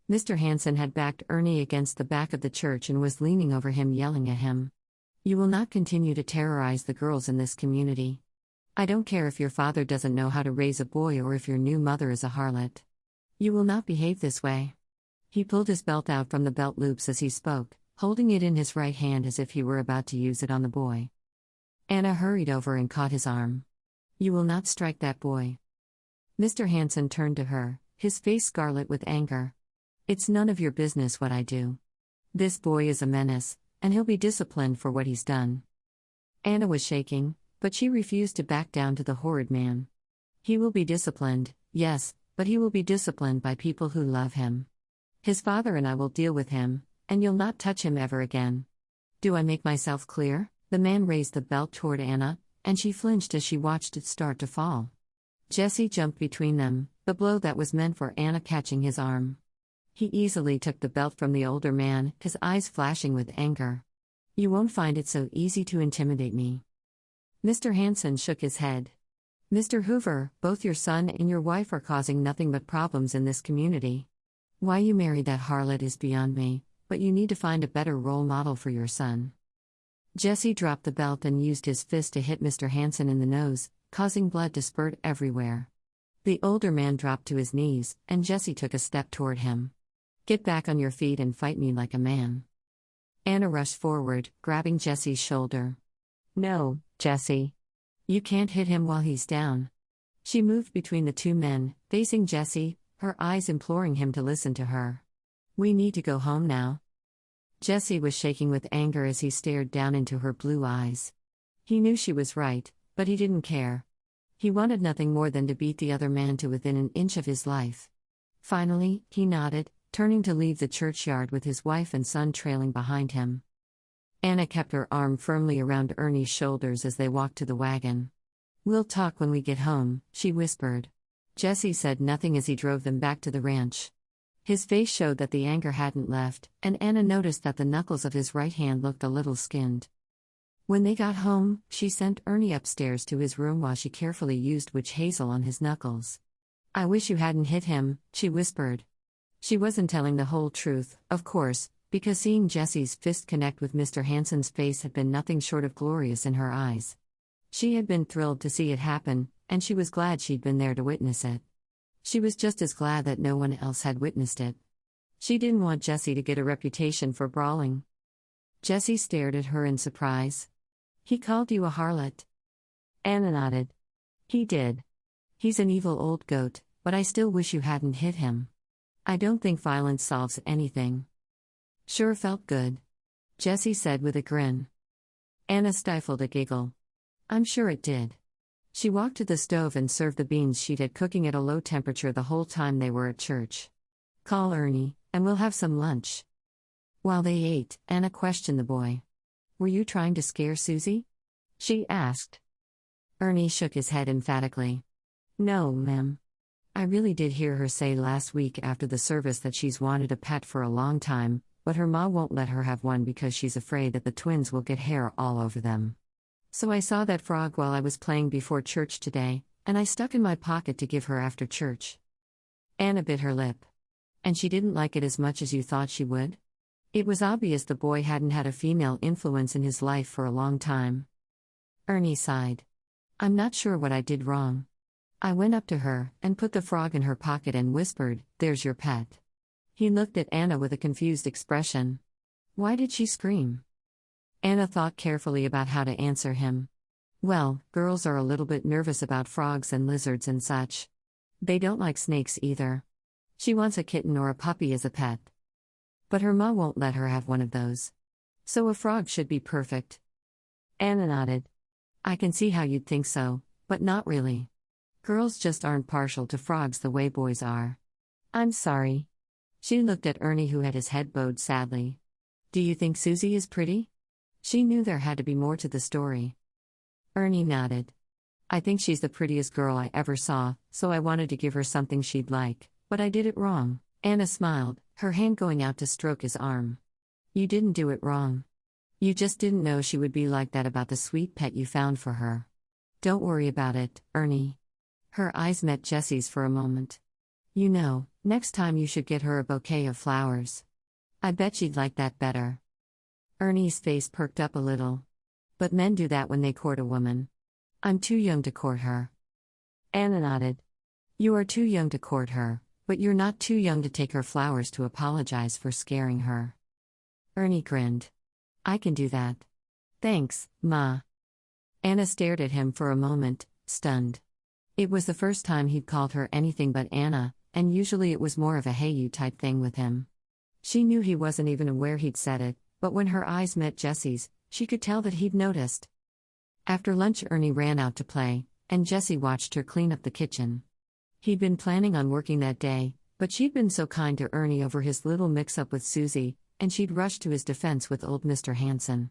Mr. Hanson had backed Ernie against the back of the church and was leaning over him yelling at him. "You will not continue to terrorize the girls in this community. I don't care if your father doesn't know how to raise a boy or if your new mother is a harlot. You will not behave this way." He pulled his belt out from the belt loops as he spoke, holding it in his right hand as if he were about to use it on the boy. Anna hurried over and caught his arm. "You will not strike that boy." Mr. Hanson turned to her, his face scarlet with anger. "It's none of your business what I do. This boy is a menace, and he'll be disciplined for what he's done." Anna was shaking, but she refused to back down to the horrid man. "He will be disciplined, yes, but he will be disciplined by people who love him. His father and I will deal with him, and you'll not touch him ever again. Do I make myself clear?" The man raised the belt toward Anna, and she flinched as she watched it start to fall. Jessie jumped between them, the blow that was meant for Anna catching his arm. He easily took the belt from the older man, his eyes flashing with anger. "You won't find it so easy to intimidate me." Mr. Hanson shook his head. "Mr. Hoover, both your son and your wife are causing nothing but problems in this community. Why you married that harlot is beyond me, but you need to find a better role model for your son." Jessie dropped the belt and used his fist to hit Mr. Hanson in the nose, causing blood to spurt everywhere. The older man dropped to his knees, and Jessie took a step toward him. "Get back on your feet and fight me like a man." Anna rushed forward, grabbing Jessie's shoulder. "No, Jessie. You can't hit him while he's down." She moved between the two men, facing Jessie, her eyes imploring him to listen to her. "We need to go home now." Jessie was shaking with anger as he stared down into her blue eyes. He knew she was right, but he didn't care. He wanted nothing more than to beat the other man to within an inch of his life. Finally, he nodded, turning to leave the churchyard with his wife and son trailing behind him. Anna kept her arm firmly around Ernie's shoulders as they walked to the wagon. "We'll talk when we get home," she whispered. Jessie said nothing as he drove them back to the ranch. His face showed that the anger hadn't left, and Anna noticed that the knuckles of his right hand looked a little skinned. When they got home, she sent Ernie upstairs to his room while she carefully used witch hazel on his knuckles. "I wish you hadn't hit him," she whispered. She wasn't telling the whole truth, of course, because seeing Jessie's fist connect with Mr. Hanson's face had been nothing short of glorious in her eyes. She had been thrilled to see it happen, and she was glad she'd been there to witness it. She was just as glad that no one else had witnessed it. She didn't want Jessie to get a reputation for brawling. Jessie stared at her in surprise. "He called you a harlot?" Anna nodded. "He did. He's an evil old goat, but I still wish you hadn't hit him. I don't think violence solves anything." "Sure felt good," Jessie said with a grin. Anna stifled a giggle. "I'm sure it did." She walked to the stove and served the beans she'd had cooking at a low temperature the whole time they were at church. "Call Ernie, and we'll have some lunch." While they ate, Anna questioned the boy. "Were you trying to scare Susie?" she asked. Ernie shook his head emphatically. No, ma'am. I really did hear her say last week after the service that she's wanted a pet for a long time, but her ma won't let her have one because she's afraid that the twins will get hair all over them. So I saw that frog while I was playing before church today, and I stuck in my pocket to give her after church. Anna bit her lip. And she didn't like it as much as you thought she would? It was obvious the boy hadn't had a female influence in his life for a long time. Ernie sighed. I'm not sure what I did wrong. I went up to her and put the frog in her pocket and whispered, "There's your pet." He looked at Anna with a confused expression. Why did she scream? Anna thought carefully about how to answer him. Well, girls are a little bit nervous about frogs and lizards and such. They don't like snakes either. She wants a kitten or a puppy as a pet. But her ma won't let her have one of those. So a frog should be perfect. Anna nodded. I can see how you'd think so, but not really. Girls just aren't partial to frogs the way boys are. I'm sorry. She looked at Ernie, who had his head bowed sadly. Do you think Susie is pretty? She knew there had to be more to the story. Ernie nodded. I think she's the prettiest girl I ever saw, so I wanted to give her something she'd like, but I did it wrong. Anna smiled, her hand going out to stroke his arm. You didn't do it wrong. You just didn't know she would be like that about the sweet pet you found for her. Don't worry about it, Ernie. Her eyes met Jessie's for a moment. You know, next time you should get her a bouquet of flowers. I bet she'd like that better. Ernie's face perked up a little. But men do that when they court a woman. I'm too young to court her. Anna nodded. You are too young to court her, but you're not too young to take her flowers to apologize for scaring her. Ernie grinned. I can do that. Thanks, Ma. Anna stared at him for a moment, stunned. It was the first time he'd called her anything but Anna, and usually it was more of a hey you type thing with him. She knew he wasn't even aware he'd said it, but when her eyes met Jessie's, she could tell that he'd noticed. After lunch, Ernie ran out to play, and Jessie watched her clean up the kitchen. He'd been planning on working that day, but she'd been so kind to Ernie over his little mix-up with Susie, and she'd rushed to his defense with old Mr. Hanson.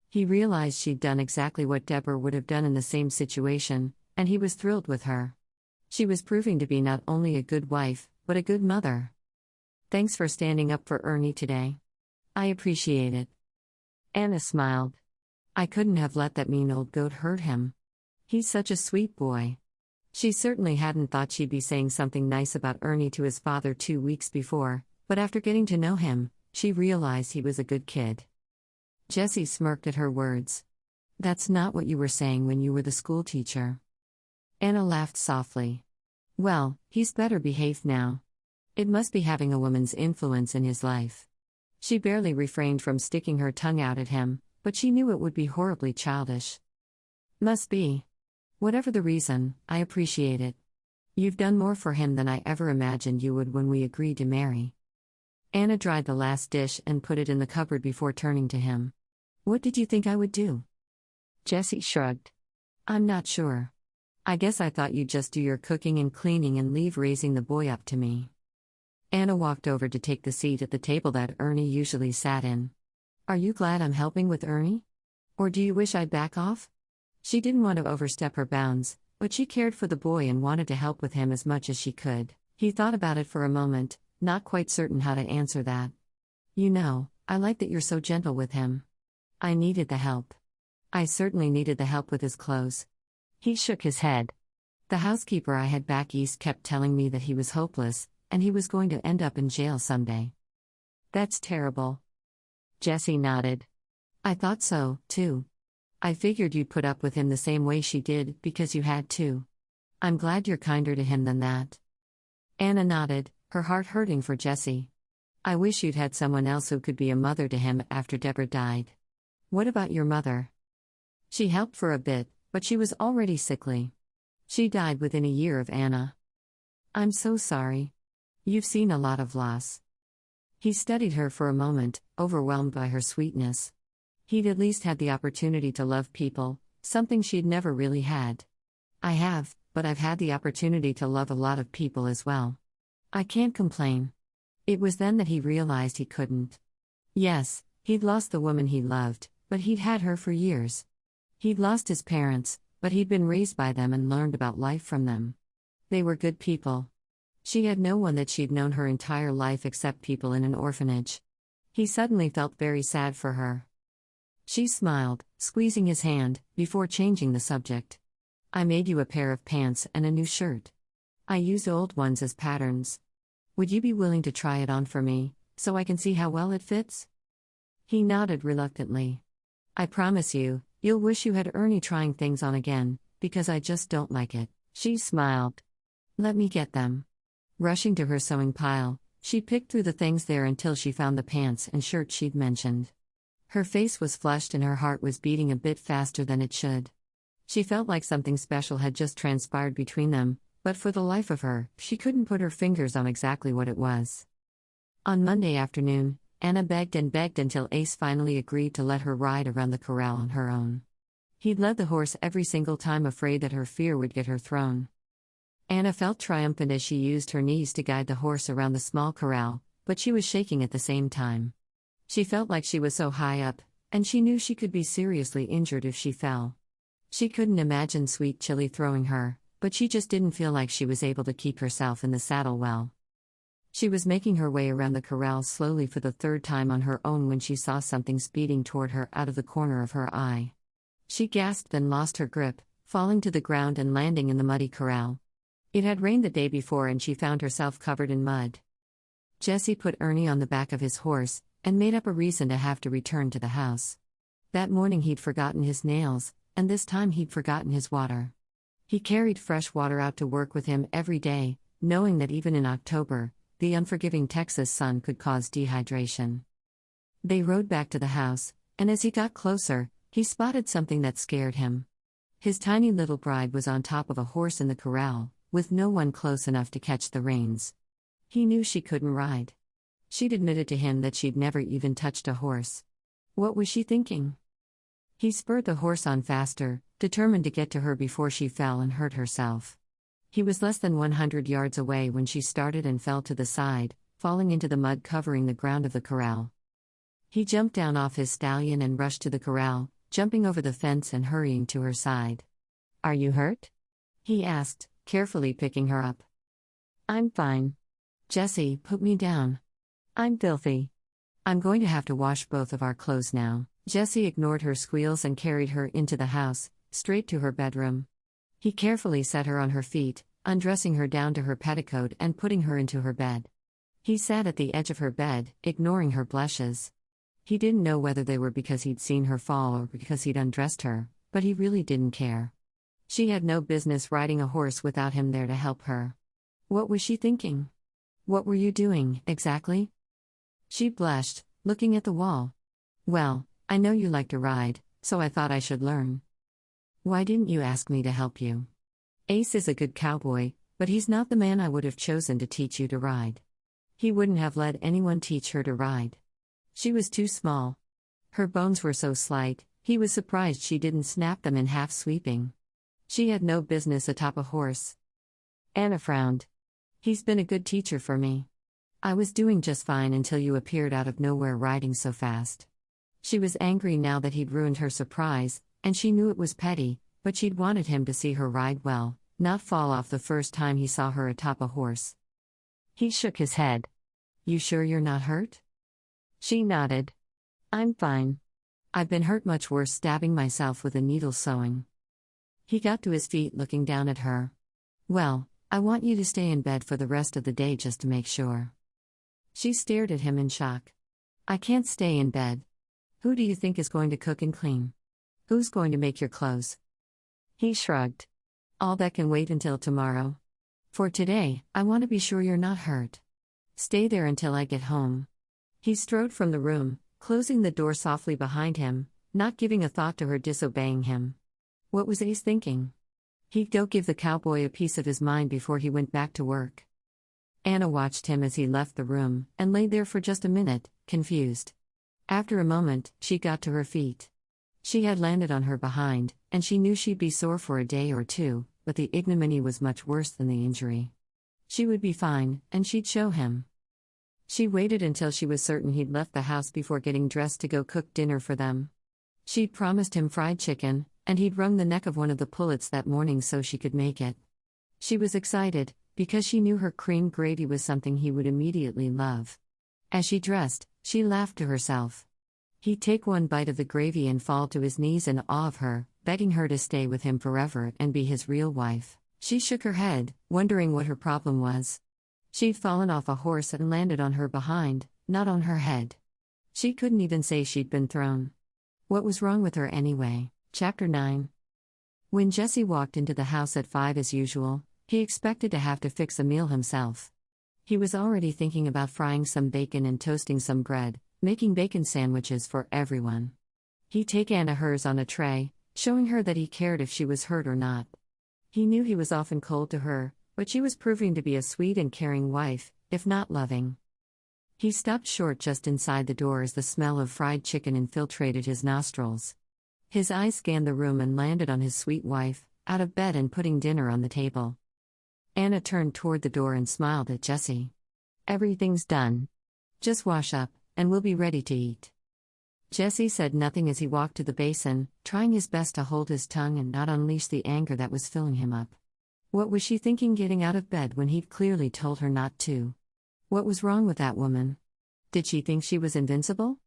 He realized she'd done exactly what Deborah would have done in the same situation, and he was thrilled with her. She was proving to be not only a good wife, but a good mother. Thanks for standing up for Ernie today. I appreciate it. Anna smiled. I couldn't have let that mean old goat hurt him. He's such a sweet boy. She certainly hadn't thought she'd be saying something nice about Ernie to his father 2 weeks before, but after getting to know him, she realized he was a good kid. Jessie smirked at her words. That's not what you were saying when you were the schoolteacher. Anna laughed softly. Well, he's better behaved now. It must be having a woman's influence in his life. She barely refrained from sticking her tongue out at him, but she knew it would be horribly childish. Must be. Whatever the reason, I appreciate it. You've done more for him than I ever imagined you would when we agreed to marry. Anna dried the last dish and put it in the cupboard before turning to him. What did you think I would do? Jessie shrugged. I'm not sure. I guess I thought you'd just do your cooking and cleaning and leave raising the boy up to me. Anna walked over to take the seat at the table that Ernie usually sat in. Are you glad I'm helping with Ernie? Or do you wish I'd back off? She didn't want to overstep her bounds, but she cared for the boy and wanted to help with him as much as she could. He thought about it for a moment, not quite certain how to answer that. You know, I like that you're so gentle with him. I needed the help. I certainly needed the help with his clothes. He shook his head. The housekeeper I had back east kept telling me that he was hopeless, and he was going to end up in jail someday. That's terrible. Jessie nodded. I thought so, too. I figured you'd put up with him the same way she did, because you had to. I'm glad you're kinder to him than that. Anna nodded, her heart hurting for Jessie. I wish you'd had someone else who could be a mother to him after Deborah died. What about your mother? She helped for a bit, but she was already sickly. She died within a year of Anna. I'm so sorry. You've seen a lot of loss. He studied her for a moment, overwhelmed by her sweetness. He'd at least had the opportunity to love people, something she'd never really had. I have, but I've had the opportunity to love a lot of people as well. I can't complain. It was then that he realized he couldn't. Yes, he'd lost the woman he loved, but he'd had her for years. He'd lost his parents, but he'd been raised by them and learned about life from them. They were good people. She had no one that she'd known her entire life except people in an orphanage. He suddenly felt very sad for her. She smiled, squeezing his hand, before changing the subject. I made you a pair of pants and a new shirt. I used old ones as patterns. Would you be willing to try it on for me, so I can see how well it fits? He nodded reluctantly. I promise you, you'll wish you had Ernie trying things on again, because I just don't like it. She smiled. Let me get them. Rushing to her sewing pile, she picked through the things there until she found the pants and shirt she'd mentioned. Her face was flushed and her heart was beating a bit faster than it should. She felt like something special had just transpired between them, but for the life of her, she couldn't put her fingers on exactly what it was. On Monday afternoon, Anna begged and begged until Ace finally agreed to let her ride around the corral on her own. He'd led the horse every single time, afraid that her fear would get her thrown. Anna felt triumphant as she used her knees to guide the horse around the small corral, but she was shaking at the same time. She felt like she was so high up, and she knew she could be seriously injured if she fell. She couldn't imagine Sweet Chili throwing her, but she just didn't feel like she was able to keep herself in the saddle well. She was making her way around the corral slowly for the third time on her own when she saw something speeding toward her out of the corner of her eye. She gasped and lost her grip, falling to the ground and landing in the muddy corral. It had rained the day before and she found herself covered in mud. Jesse put Ernie on the back of his horse, and made up a reason to have to return to the house. That morning he'd forgotten his nails, and this time he'd forgotten his water. He carried fresh water out to work with him every day, knowing that even in October, the unforgiving Texas sun could cause dehydration. They rode back to the house, and as he got closer, he spotted something that scared him. His tiny little bride was on top of a horse in the corral, with no one close enough to catch the reins. He knew she couldn't ride. She'd admitted to him that she'd never even touched a horse. What was she thinking? He spurred the horse on faster, determined to get to her before she fell and hurt herself. He was less than 100 yards away when she started and fell to the side, falling into the mud covering the ground of the corral. He jumped down off his stallion and rushed to the corral, jumping over the fence and hurrying to her side. "Are you hurt?" he asked, carefully picking her up. "I'm fine. Jesse, put me down. I'm filthy. I'm going to have to wash both of our clothes now." Jesse ignored her squeals and carried her into the house, straight to her bedroom. He carefully set her on her feet, undressing her down to her petticoat and putting her into her bed. He sat at the edge of her bed, ignoring her blushes. He didn't know whether they were because he'd seen her fall or because he'd undressed her, but he really didn't care. She had no business riding a horse without him there to help her. What was she thinking? What were you doing, exactly? She blushed, looking at the wall. "Well, I know you like to ride, so I thought I should learn." "Why didn't you ask me to help you? Ace is a good cowboy, but he's not the man I would have chosen to teach you to ride. He wouldn't have let anyone teach her to ride. She was too small. Her bones were so slight, he was surprised she didn't snap them in half sweeping. She had no business atop a horse." Anna frowned. "He's been a good teacher for me. I was doing just fine until you appeared out of nowhere riding so fast." She was angry now that he'd ruined her surprise, and she knew it was petty, but she'd wanted him to see her ride well, not fall off the first time he saw her atop a horse. He shook his head. "You sure you're not hurt?" She nodded. "I'm fine. I've been hurt much worse stabbing myself with a needle sewing." He got to his feet looking down at her. "Well, I want you to stay in bed for the rest of the day just to make sure." She stared at him in shock. "I can't stay in bed. Who do you think is going to cook and clean? Who's going to make your clothes?" He shrugged. "All that can wait until tomorrow. For today, I want to be sure you're not hurt. Stay there until I get home." He strode from the room, closing the door softly behind him, not giving a thought to her disobeying him. What was Ace thinking? He'd go give the cowboy a piece of his mind before he went back to work. Anna watched him as he left the room, and lay there for just a minute, confused. After a moment, she got to her feet. She had landed on her behind, and she knew she'd be sore for a day or two, but the ignominy was much worse than the injury. She would be fine, and she'd show him. She waited until she was certain he'd left the house before getting dressed to go cook dinner for them. She'd promised him fried chicken, and he'd wrung the neck of one of the pullets that morning so she could make it. She was excited, because she knew her cream gravy was something he would immediately love. As she dressed, she laughed to herself. He'd take one bite of the gravy and fall to his knees in awe of her, begging her to stay with him forever and be his real wife. She shook her head, wondering what her problem was. She'd fallen off a horse and landed on her behind, not on her head. She couldn't even say she'd been thrown. What was wrong with her anyway? Chapter 9. When Jesse walked into the house at 5 as usual, he expected to have to fix a meal himself. He was already thinking about frying some bacon and toasting some bread, making bacon sandwiches for everyone. He'd take Anna hers on a tray, showing her that he cared if she was hurt or not. He knew he was often cold to her, but she was proving to be a sweet and caring wife, if not loving. He stopped short just inside the door as the smell of fried chicken infiltrated his nostrils. His eyes scanned the room and landed on his sweet wife, out of bed and putting dinner on the table. Anna turned toward the door and smiled at Jesse. "Everything's done. Just wash up, and we'll be ready to eat." Jesse said nothing as he walked to the basin, trying his best to hold his tongue and not unleash the anger that was filling him up. What was she thinking getting out of bed when he'd clearly told her not to? What was wrong with that woman? Did she think she was invincible?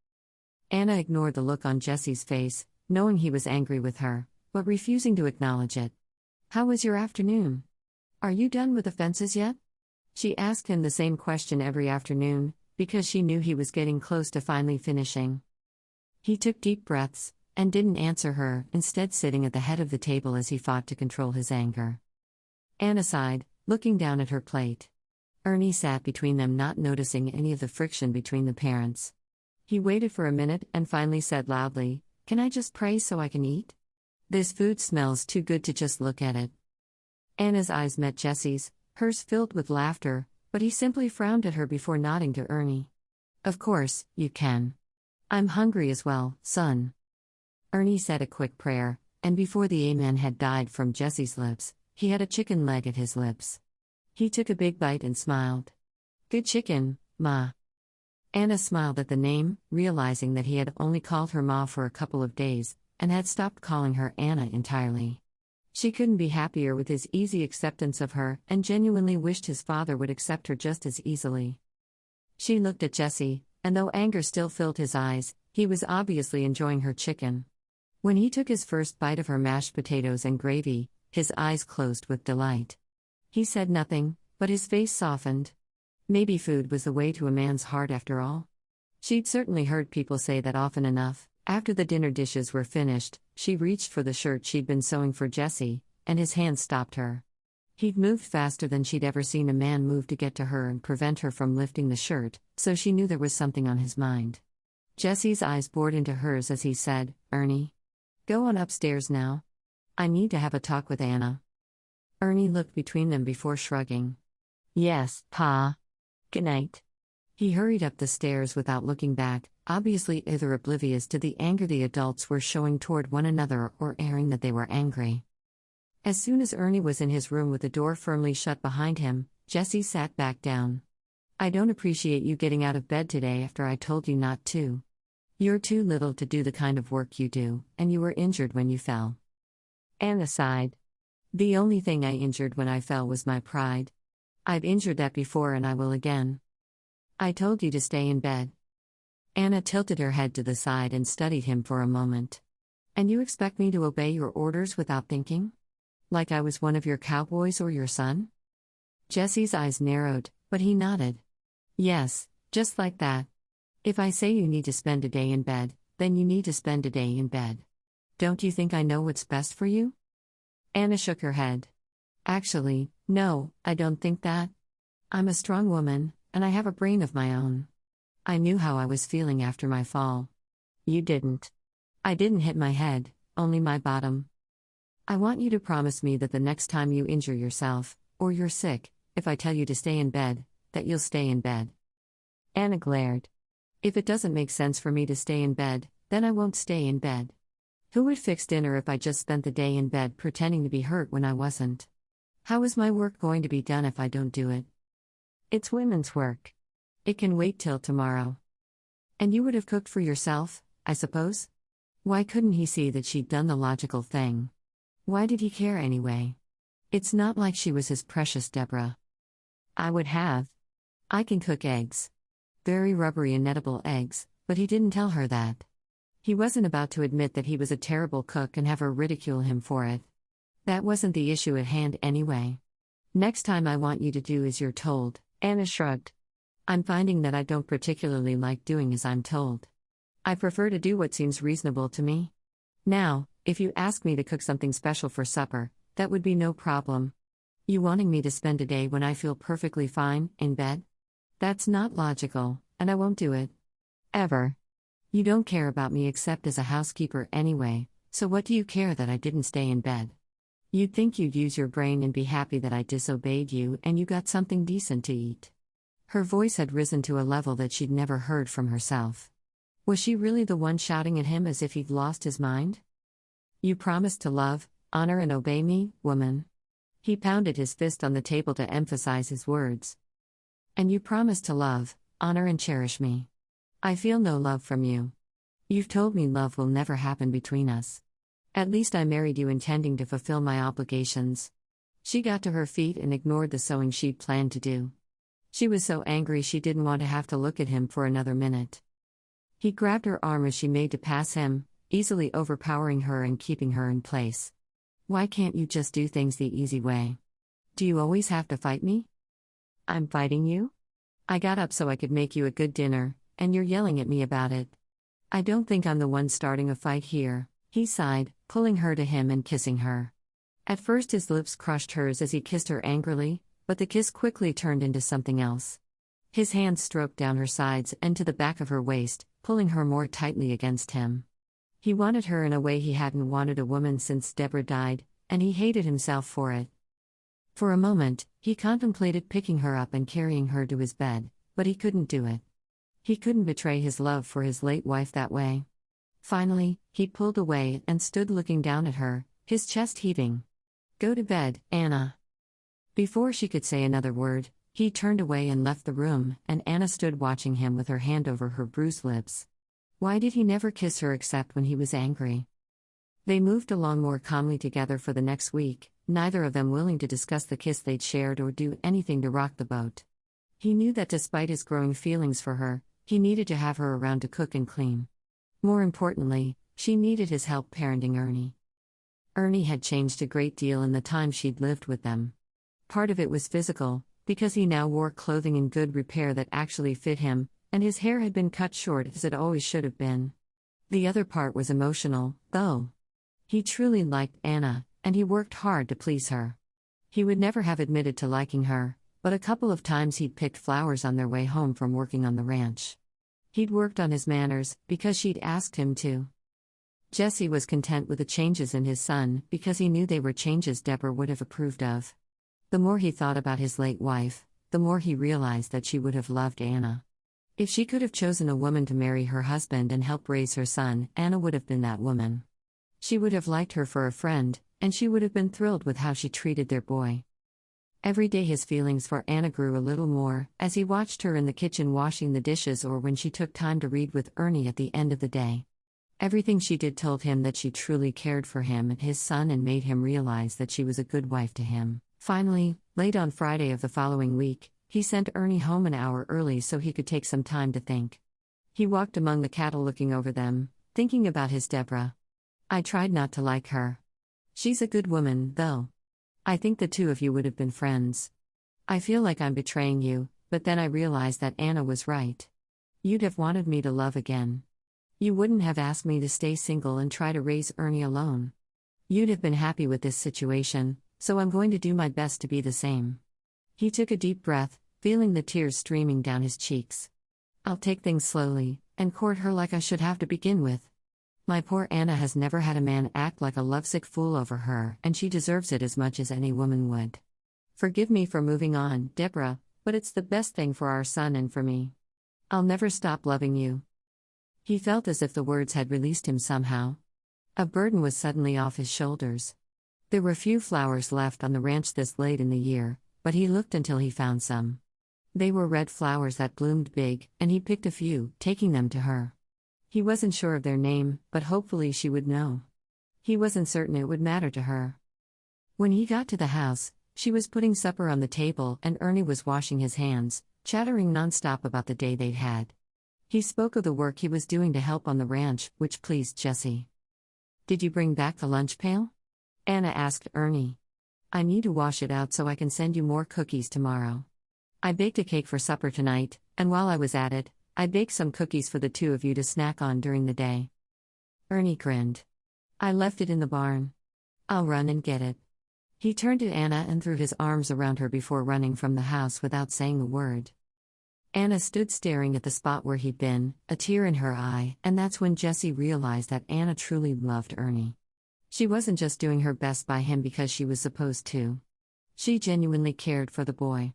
Anna ignored the look on Jesse's face, knowing he was angry with her, but refusing to acknowledge it. "How was your afternoon? Are you done with the fences yet?" She asked him the same question every afternoon, because she knew he was getting close to finally finishing. He took deep breaths, and didn't answer her, instead sitting at the head of the table as he fought to control his anger. Anna sighed, looking down at her plate. Ernie sat between them, not noticing any of the friction between the parents. He waited for a minute and finally said loudly, "Can I just pray so I can eat? This food smells too good to just look at it." Anna's eyes met Jesse's, hers filled with laughter, but he simply frowned at her before nodding to Ernie. "Of course, you can. I'm hungry as well, son." Ernie said a quick prayer, and before the amen had died from Jesse's lips, he had a chicken leg at his lips. He took a big bite and smiled. "Good chicken, Ma." Anna smiled at the name, realizing that he had only called her Ma for a couple of days, and had stopped calling her Anna entirely. She couldn't be happier with his easy acceptance of her, and genuinely wished his father would accept her just as easily. She looked at Jesse, and though anger still filled his eyes, he was obviously enjoying her chicken. When he took his first bite of her mashed potatoes and gravy, his eyes closed with delight. He said nothing, but his face softened. Maybe food was the way to a man's heart after all. She'd certainly heard people say that often enough. After the dinner dishes were finished, she reached for the shirt she'd been sewing for Jesse, and his hand stopped her. He'd moved faster than she'd ever seen a man move to get to her and prevent her from lifting the shirt, so she knew there was something on his mind. Jesse's eyes bored into hers as he said, "Ernie, go on upstairs now. I need to have a talk with Anna." Ernie looked between them before shrugging. "Yes, Pa. Good night." He hurried up the stairs without looking back, obviously either oblivious to the anger the adults were showing toward one another or airing that they were angry. As soon as Ernie was in his room with the door firmly shut behind him, Jesse sat back down. "I don't appreciate you getting out of bed today after I told you not to. You're too little to do the kind of work you do, and you were injured when you fell." Anna sighed. "The only thing I injured when I fell was my pride. I've injured that before and I will again. I told you to stay in bed." Anna tilted her head to the side and studied him for a moment. "And you expect me to obey your orders without thinking? Like I was one of your cowboys or your son?" Jesse's eyes narrowed, but he nodded. "Yes, just like that. If I say you need to spend a day in bed, then you need to spend a day in bed. Don't you think I know what's best for you?" Anna shook her head. "Actually, no, I don't think that. I'm a strong woman, and I have a brain of my own. I knew how I was feeling after my fall. You didn't. I didn't hit my head, only my bottom. I want you to promise me that the next time you injure yourself, or you're sick, if I tell you to stay in bed, that you'll stay in bed." Anna glared. "If it doesn't make sense for me to stay in bed, then I won't stay in bed. Who would fix dinner if I just spent the day in bed pretending to be hurt when I wasn't? How is my work going to be done if I don't do it? It's women's work. It can wait till tomorrow. And you would have cooked for yourself, I suppose?" Why couldn't he see that she'd done the logical thing? Why did he care anyway? It's not like she was his precious Deborah. I would have. I can cook eggs. Very rubbery and edible eggs, but he didn't tell her that. He wasn't about to admit that he was a terrible cook and have her ridicule him for it. That wasn't the issue at hand anyway. Next time I want you to do as you're told, Anna shrugged. I'm finding that I don't particularly like doing as I'm told. I prefer to do what seems reasonable to me. Now, if you ask me to cook something special for supper, that would be no problem. You wanting me to spend a day when I feel perfectly fine, in bed? That's not logical, and I won't do it. Ever. You don't care about me except as a housekeeper anyway, so what do you care that I didn't stay in bed? You'd think you'd use your brain and be happy that I disobeyed you and you got something decent to eat. Her voice had risen to a level that she'd never heard from herself. Was she really the one shouting at him as if he'd lost his mind? You promised to love, honor and obey me, woman. He pounded his fist on the table to emphasize his words. And you promised to love, honor and cherish me. I feel no love from you. You've told me love will never happen between us. At least I married you intending to fulfill my obligations. She got to her feet and ignored the sewing she'd planned to do. She was so angry she didn't want to have to look at him for another minute. He grabbed her arm as she made to pass him, easily overpowering her and keeping her in place. Why can't you just do things the easy way? Do you always have to fight me? I'm fighting you? I got up so I could make you a good dinner, and you're yelling at me about it. I don't think I'm the one starting a fight here, he sighed, pulling her to him and kissing her. At first his lips crushed hers as he kissed her angrily, but the kiss quickly turned into something else. His hands stroked down her sides and to the back of her waist, pulling her more tightly against him. He wanted her in a way he hadn't wanted a woman since Deborah died, and he hated himself for it. For a moment, he contemplated picking her up and carrying her to his bed, but he couldn't do it. He couldn't betray his love for his late wife that way. Finally, he pulled away and stood looking down at her, his chest heaving. Go to bed, Anna. Before she could say another word, he turned away and left the room, and Anna stood watching him with her hand over her bruised lips. Why did he never kiss her except when he was angry? They moved along more calmly together for the next week, neither of them willing to discuss the kiss they'd shared or do anything to rock the boat. He knew that despite his growing feelings for her, he needed to have her around to cook and clean. More importantly, she needed his help parenting Ernie. Ernie had changed a great deal in the time she'd lived with them. Part of it was physical, because he now wore clothing in good repair that actually fit him, and his hair had been cut short as it always should have been. The other part was emotional, though. He truly liked Anna, and he worked hard to please her. He would never have admitted to liking her, but a couple of times he'd picked flowers on their way home from working on the ranch. He'd worked on his manners, because she'd asked him to. Jesse was content with the changes in his son, because he knew they were changes Deborah would have approved of. The more he thought about his late wife, the more he realized that she would have loved Anna. If she could have chosen a woman to marry her husband and help raise her son, Anna would have been that woman. She would have liked her for a friend, and she would have been thrilled with how she treated their boy. Every day his feelings for Anna grew a little more, as he watched her in the kitchen washing the dishes or when she took time to read with Ernie at the end of the day. Everything she did told him that she truly cared for him and his son and made him realize that she was a good wife to him. Finally, late on Friday of the following week, he sent Ernie home an hour early so he could take some time to think. He walked among the cattle looking over them, thinking about his Deborah. I tried not to like her. She's a good woman, though. I think the two of you would have been friends. I feel like I'm betraying you, but then I realized that Anna was right. You'd have wanted me to love again. You wouldn't have asked me to stay single and try to raise Ernie alone. You'd have been happy with this situation, so I'm going to do my best to be the same. He took a deep breath, feeling the tears streaming down his cheeks. I'll take things slowly, and court her like I should have to begin with. My poor Anna has never had a man act like a lovesick fool over her, and she deserves it as much as any woman would. Forgive me for moving on, Deborah, but it's the best thing for our son and for me. I'll never stop loving you. He felt as if the words had released him somehow. A burden was suddenly off his shoulders. There were few flowers left on the ranch this late in the year, but he looked until he found some. They were red flowers that bloomed big, and he picked a few, taking them to her. He wasn't sure of their name, but hopefully she would know. He wasn't certain it would matter to her. When he got to the house, she was putting supper on the table and Ernie was washing his hands, chattering nonstop about the day they'd had. He spoke of the work he was doing to help on the ranch, which pleased Jessie. "Did you bring back the lunch pail?" Anna asked Ernie. "I need to wash it out so I can send you more cookies tomorrow. I baked a cake for supper tonight, and while I was at it, I baked some cookies for the two of you to snack on during the day." Ernie grinned. "I left it in the barn. I'll run and get it." He turned to Anna and threw his arms around her before running from the house without saying a word. Anna stood staring at the spot where he'd been, a tear in her eye, and that's when Jessie realized that Anna truly loved Ernie. She wasn't just doing her best by him because she was supposed to. She genuinely cared for the boy.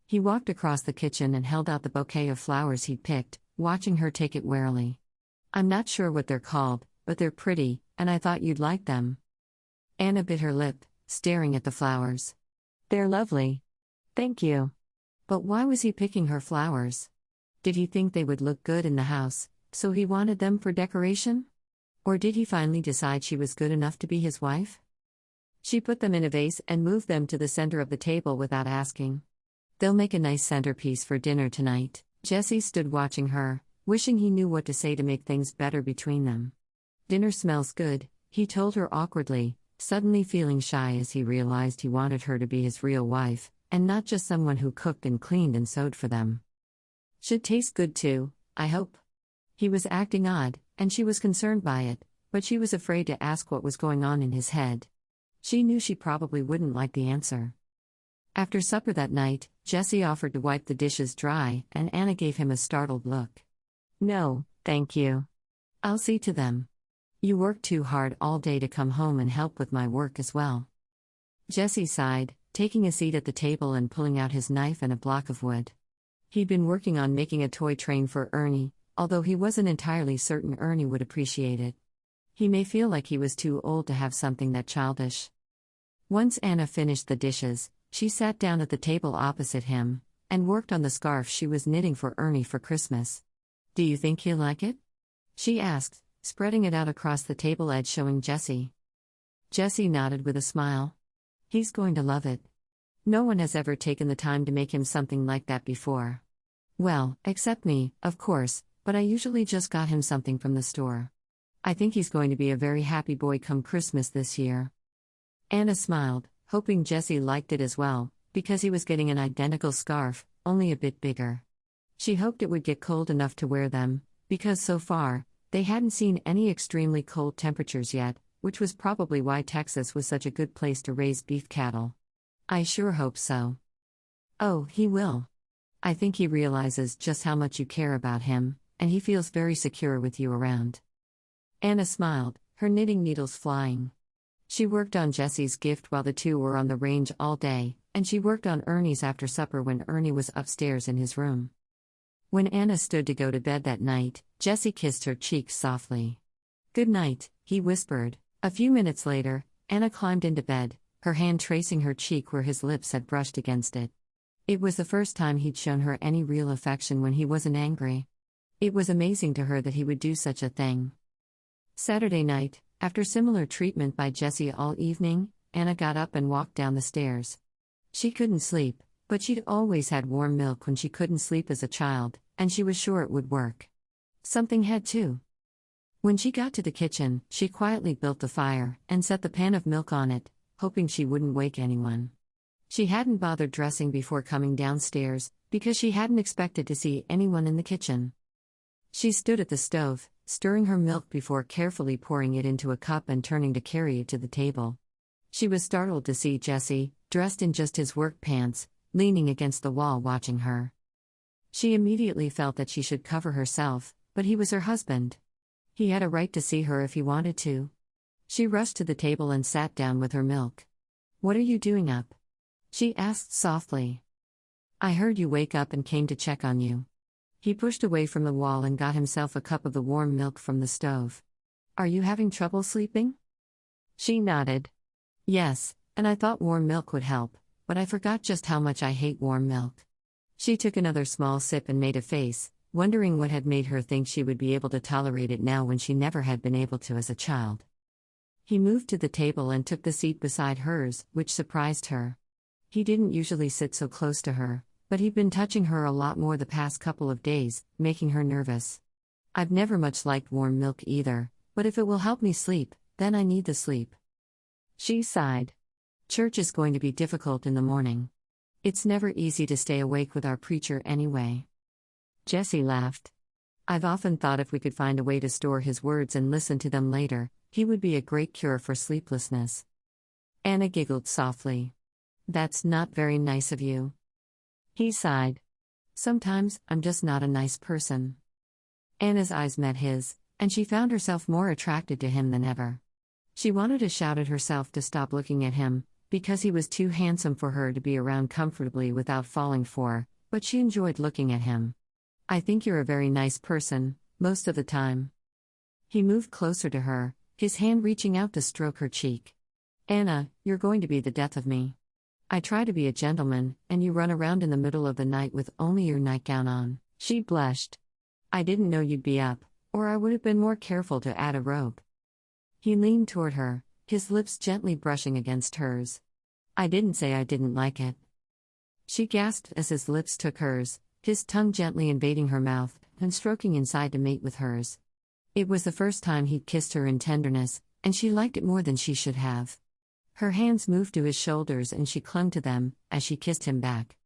He walked across the kitchen and held out the bouquet of flowers he'd picked, watching her take it warily. "I'm not sure what they're called, but they're pretty, and I thought you'd like them." Anna bit her lip, staring at the flowers. "They're lovely. Thank you." But why was he picking her flowers? Did he think they would look good in the house, so he wanted them for decoration? Or did he finally decide she was good enough to be his wife? She put them in a vase and moved them to the center of the table without asking. "They'll make a nice centerpiece for dinner tonight." Jessie stood watching her, wishing he knew what to say to make things better between them. "Dinner smells good," he told her awkwardly, suddenly feeling shy as he realized he wanted her to be his real wife, and not just someone who cooked and cleaned and sewed for them. "Should taste good too, I hope." He was acting odd, and she was concerned by it, but she was afraid to ask what was going on in his head. She knew she probably wouldn't like the answer. After supper that night, Jessie offered to wipe the dishes dry, and Anna gave him a startled look. "No, thank you. I'll see to them. You work too hard all day to come home and help with my work as well." Jessie sighed, taking a seat at the table and pulling out his knife and a block of wood. He'd been working on making a toy train for Ernie, although he wasn't entirely certain Ernie would appreciate it. He may feel like he was too old to have something that childish. Once Anna finished the dishes, she sat down at the table opposite him, and worked on the scarf she was knitting for Ernie for Christmas. "Do you think he'll like it?" she asked, spreading it out across the table edge showing Jessie. Jessie nodded with a smile. "He's going to love it. No one has ever taken the time to make him something like that before. Well, except me, of course, but I usually just got him something from the store. I think he's going to be a very happy boy come Christmas this year." Anna smiled, hoping Jessie liked it as well, because he was getting an identical scarf, only a bit bigger. She hoped it would get cold enough to wear them, because so far, they hadn't seen any extremely cold temperatures yet, which was probably why Texas was such a good place to raise beef cattle. "I sure hope so." "Oh, he will. I think he realizes just how much you care about him, and he feels very secure with you around." Anna smiled, her knitting needles flying. She worked on Jessie's gift while the two were on the range all day, and she worked on Ernie's after supper when Ernie was upstairs in his room. When Anna stood to go to bed that night, Jessie kissed her cheeks softly. "Good night," he whispered. A few minutes later, Anna climbed into bed, her hand tracing her cheek where his lips had brushed against it. It was the first time he'd shown her any real affection when he wasn't angry. It was amazing to her that he would do such a thing. Saturday night, after similar treatment by Jessie all evening, Anna got up and walked down the stairs. She couldn't sleep, but she'd always had warm milk when she couldn't sleep as a child, and she was sure it would work. Something had too. When she got to the kitchen, she quietly built the fire and set the pan of milk on it, hoping she wouldn't wake anyone. She hadn't bothered dressing before coming downstairs, because she hadn't expected to see anyone in the kitchen. She stood at the stove, stirring her milk before carefully pouring it into a cup and turning to carry it to the table. She was startled to see Jessie, dressed in just his work pants, leaning against the wall watching her. She immediately felt that she should cover herself, but he was her husband. He had a right to see her if he wanted to. She rushed to the table and sat down with her milk. "What are you doing up?" she asked softly. "I heard you wake up and came to check on you." He pushed away from the wall and got himself a cup of the warm milk from the stove. "Are you having trouble sleeping?" She nodded. "Yes, and I thought warm milk would help, but I forgot just how much I hate warm milk." She took another small sip and made a face, wondering what had made her think she would be able to tolerate it now when she never had been able to as a child. He moved to the table and took the seat beside hers, which surprised her. He didn't usually sit so close to her, but he'd been touching her a lot more the past couple of days, making her nervous. I've never much liked warm milk either, but if it will help me sleep, then I need the sleep. She sighed. Church is going to be difficult in the morning. It's never easy to stay awake with our preacher anyway. Jessie laughed. I've often thought if we could find a way to store his words and listen to them later, he would be a great cure for sleeplessness. Anna giggled softly. That's not very nice of you. He sighed. Sometimes, I'm just not a nice person. Anna's eyes met his, and she found herself more attracted to him than ever. She wanted to shout at herself to stop looking at him, because he was too handsome for her to be around comfortably without falling for, but she enjoyed looking at him. I think you're a very nice person, most of the time. He moved closer to her, his hand reaching out to stroke her cheek. Anna, you're going to be the death of me. I try to be a gentleman, and you run around in the middle of the night with only your nightgown on. She blushed. I didn't know you'd be up, or I would have been more careful to add a robe. He leaned toward her, his lips gently brushing against hers. I didn't say I didn't like it. She gasped as his lips took hers, his tongue gently invading her mouth and stroking inside to mate with hers. It was the first time he'd kissed her in tenderness, and she liked it more than she should have. Her hands moved to his shoulders and she clung to them, as she kissed him back.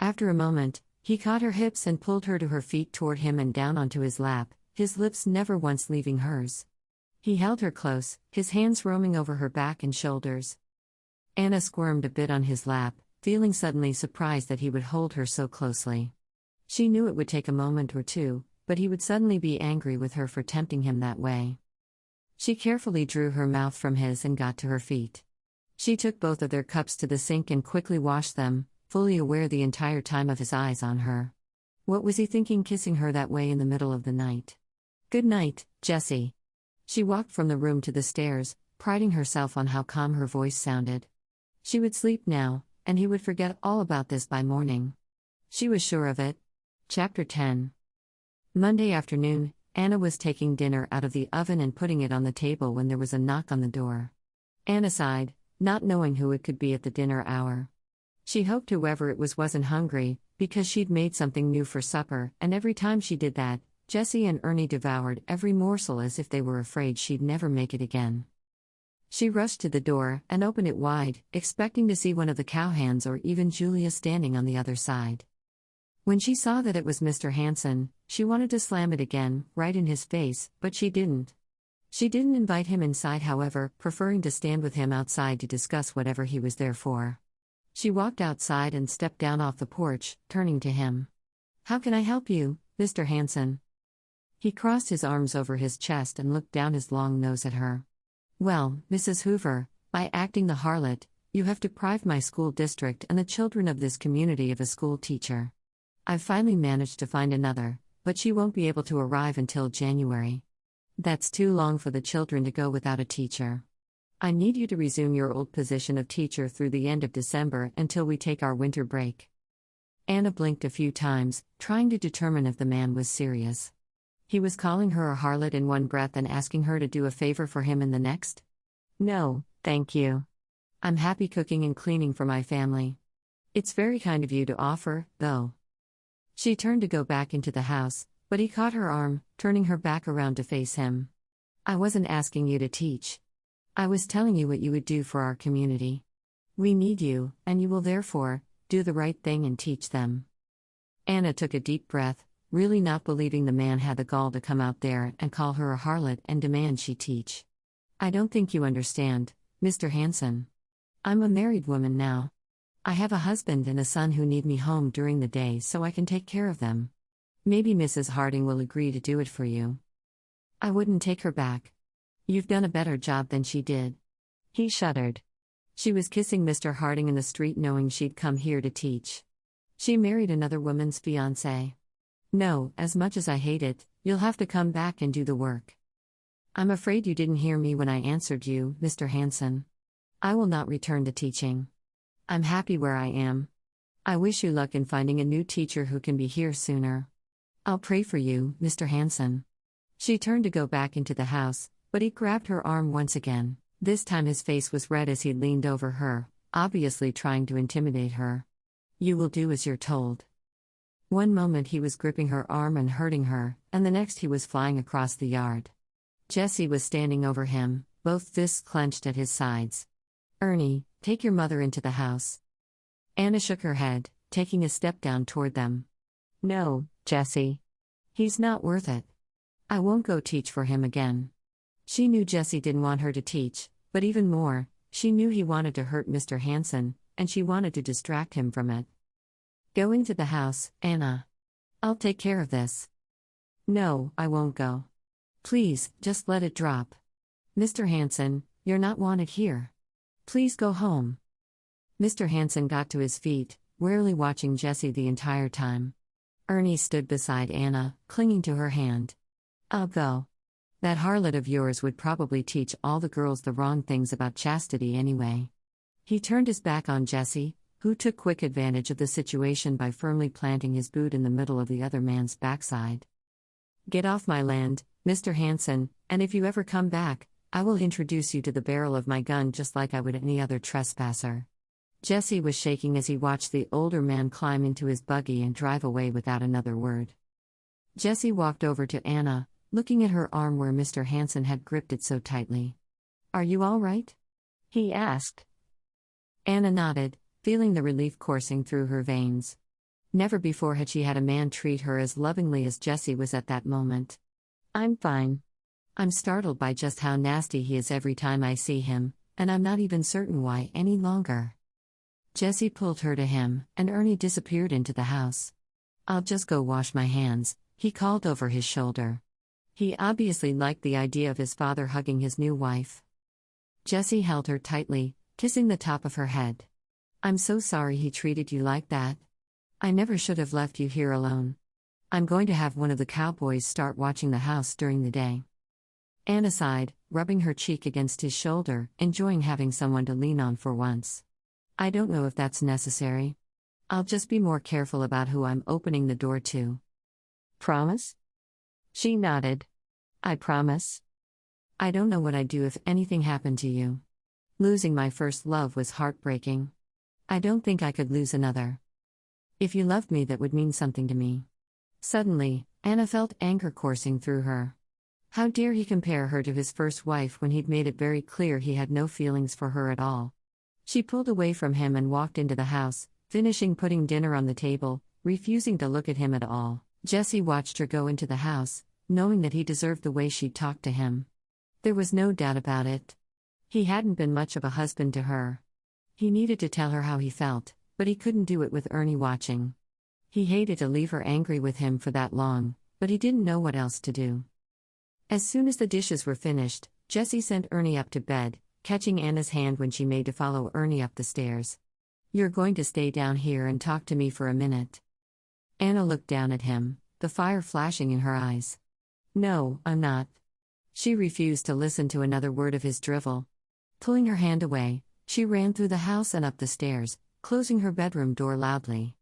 After a moment, he caught her hips and pulled her to her feet toward him and down onto his lap, his lips never once leaving hers. He held her close, his hands roaming over her back and shoulders. Anna squirmed a bit on his lap, feeling suddenly surprised that he would hold her so closely. She knew it would take a moment or two, but he would suddenly be angry with her for tempting him that way. She carefully drew her mouth from his and got to her feet. She took both of their cups to the sink and quickly washed them, fully aware the entire time of his eyes on her. What was he thinking kissing her that way in the middle of the night? Good night, Jessie. She walked from the room to the stairs, priding herself on how calm her voice sounded. She would sleep now, and he would forget all about this by morning. She was sure of it. Chapter 10. Monday afternoon, Anna was taking dinner out of the oven and putting it on the table when there was a knock on the door. Anna sighed, not knowing who it could be at the dinner hour. She hoped whoever it was wasn't hungry, because she'd made something new for supper, and every time she did that, Jessie and Ernie devoured every morsel as if they were afraid she'd never make it again. She rushed to the door and opened it wide, expecting to see one of the cowhands or even Julia standing on the other side. When she saw that it was Mr. Hanson, she wanted to slam it again, right in his face, but she didn't. She didn't invite him inside, however, preferring to stand with him outside to discuss whatever he was there for. She walked outside and stepped down off the porch, turning to him. How can I help you, Mr. Hanson? He crossed his arms over his chest and looked down his long nose at her. Well, Mrs. Hoover, by acting the harlot, you have deprived my school district and the children of this community of a school teacher. I've finally managed to find another, but she won't be able to arrive until January. That's too long for the children to go without a teacher. I need you to resume your old position of teacher through the end of December until we take our winter break. Anna blinked a few times, trying to determine if the man was serious. He was calling her a harlot in one breath and asking her to do a favor for him in the next? No, thank you. I'm happy cooking and cleaning for my family. It's very kind of you to offer, though. She turned to go back into the house, but he caught her arm, turning her back around to face him. I wasn't asking you to teach. I was telling you what you would do for our community. We need you, and you will therefore do the right thing and teach them. Anna took a deep breath, really not believing the man had the gall to come out there and call her a harlot and demand she teach. I don't think you understand, Mr. Hanson. I'm a married woman now. I have a husband and a son who need me home during the day so I can take care of them. Maybe Mrs. Harding will agree to do it for you. I wouldn't take her back. You've done a better job than she did. He shuddered. She was kissing Mr. Harding in the street knowing she'd come here to teach. She married another woman's fiancé. No, as much as I hate it, you'll have to come back and do the work. I'm afraid you didn't hear me when I answered you, Mr. Hanson. I will not return to teaching. I'm happy where I am. I wish you luck in finding a new teacher who can be here sooner. I'll pray for you, Mr. Hanson. She turned to go back into the house, But he grabbed her arm once again. This time his face was red as he leaned over her, obviously trying to intimidate her. "You will do as you're told." One moment he was gripping her arm and hurting her, and the next he was flying across the yard. Jessie was standing over him, both fists clenched at his sides. "Ernie, take your mother into the house." Anna shook her head, taking a step down toward them. "No, Jessie. He's not worth it. I won't go teach for him again." She knew Jessie didn't want her to teach, but even more, she knew he wanted to hurt Mr. Hanson, and she wanted to distract him from it. "Go into the house, Anna. I'll take care of this." "No, I won't go. Please, just let it drop. Mr. Hanson, you're not wanted here. Please go home." Mr. Hanson got to his feet, warily watching Jessie the entire time. Ernie stood beside Anna, clinging to her hand. "I'll go. That harlot of yours would probably teach all the girls the wrong things about chastity anyway." He turned his back on Jessie, who took quick advantage of the situation by firmly planting his boot in the middle of the other man's backside. "Get off my land, Mr. Hanson, and if you ever come back, I will introduce you to the barrel of my gun just like I would any other trespasser." Jessie was shaking as he watched the older man climb into his buggy and drive away without another word. Jessie walked over to Anna, looking at her arm where Mr. Hanson had gripped it so tightly. "Are you all right?" he asked. Anna nodded, feeling the relief coursing through her veins. Never before had she had a man treat her as lovingly as Jessie was at that moment. "I'm fine. I'm startled by just how nasty he is every time I see him, and I'm not even certain why any longer." Jessie pulled her to him, and Ernie disappeared into the house. "I'll just go wash my hands," he called over his shoulder. He obviously liked the idea of his father hugging his new wife. Jessie held her tightly, kissing the top of her head. "I'm so sorry he treated you like that. I never should have left you here alone. I'm going to have one of the cowboys start watching the house during the day." Anna sighed, rubbing her cheek against his shoulder, enjoying having someone to lean on for once. "I don't know if that's necessary. I'll just be more careful about who I'm opening the door to." "Promise?" She nodded. "I promise. I don't know what I'd do if anything happened to you. Losing my first love was heartbreaking. I don't think I could lose another. If you loved me, that would mean something to me." Suddenly, Anna felt anger coursing through her. How dare he compare her to his first wife when he'd made it very clear he had no feelings for her at all. She pulled away from him and walked into the house, finishing putting dinner on the table, refusing to look at him at all. Jessie watched her go into the house, knowing that he deserved the way she talked to him. There was no doubt about it. He hadn't been much of a husband to her. He needed to tell her how he felt, but he couldn't do it with Ernie watching. He hated to leave her angry with him for that long, but he didn't know what else to do. As soon as the dishes were finished, Jessie sent Ernie up to bed, catching Anna's hand when she made to follow Ernie up the stairs. "You're going to stay down here and talk to me for a minute." Anna looked down at him, the fire flashing in her eyes. "No, I'm not." She refused to listen to another word of his drivel. Pulling her hand away, she ran through the house and up the stairs, closing her bedroom door loudly.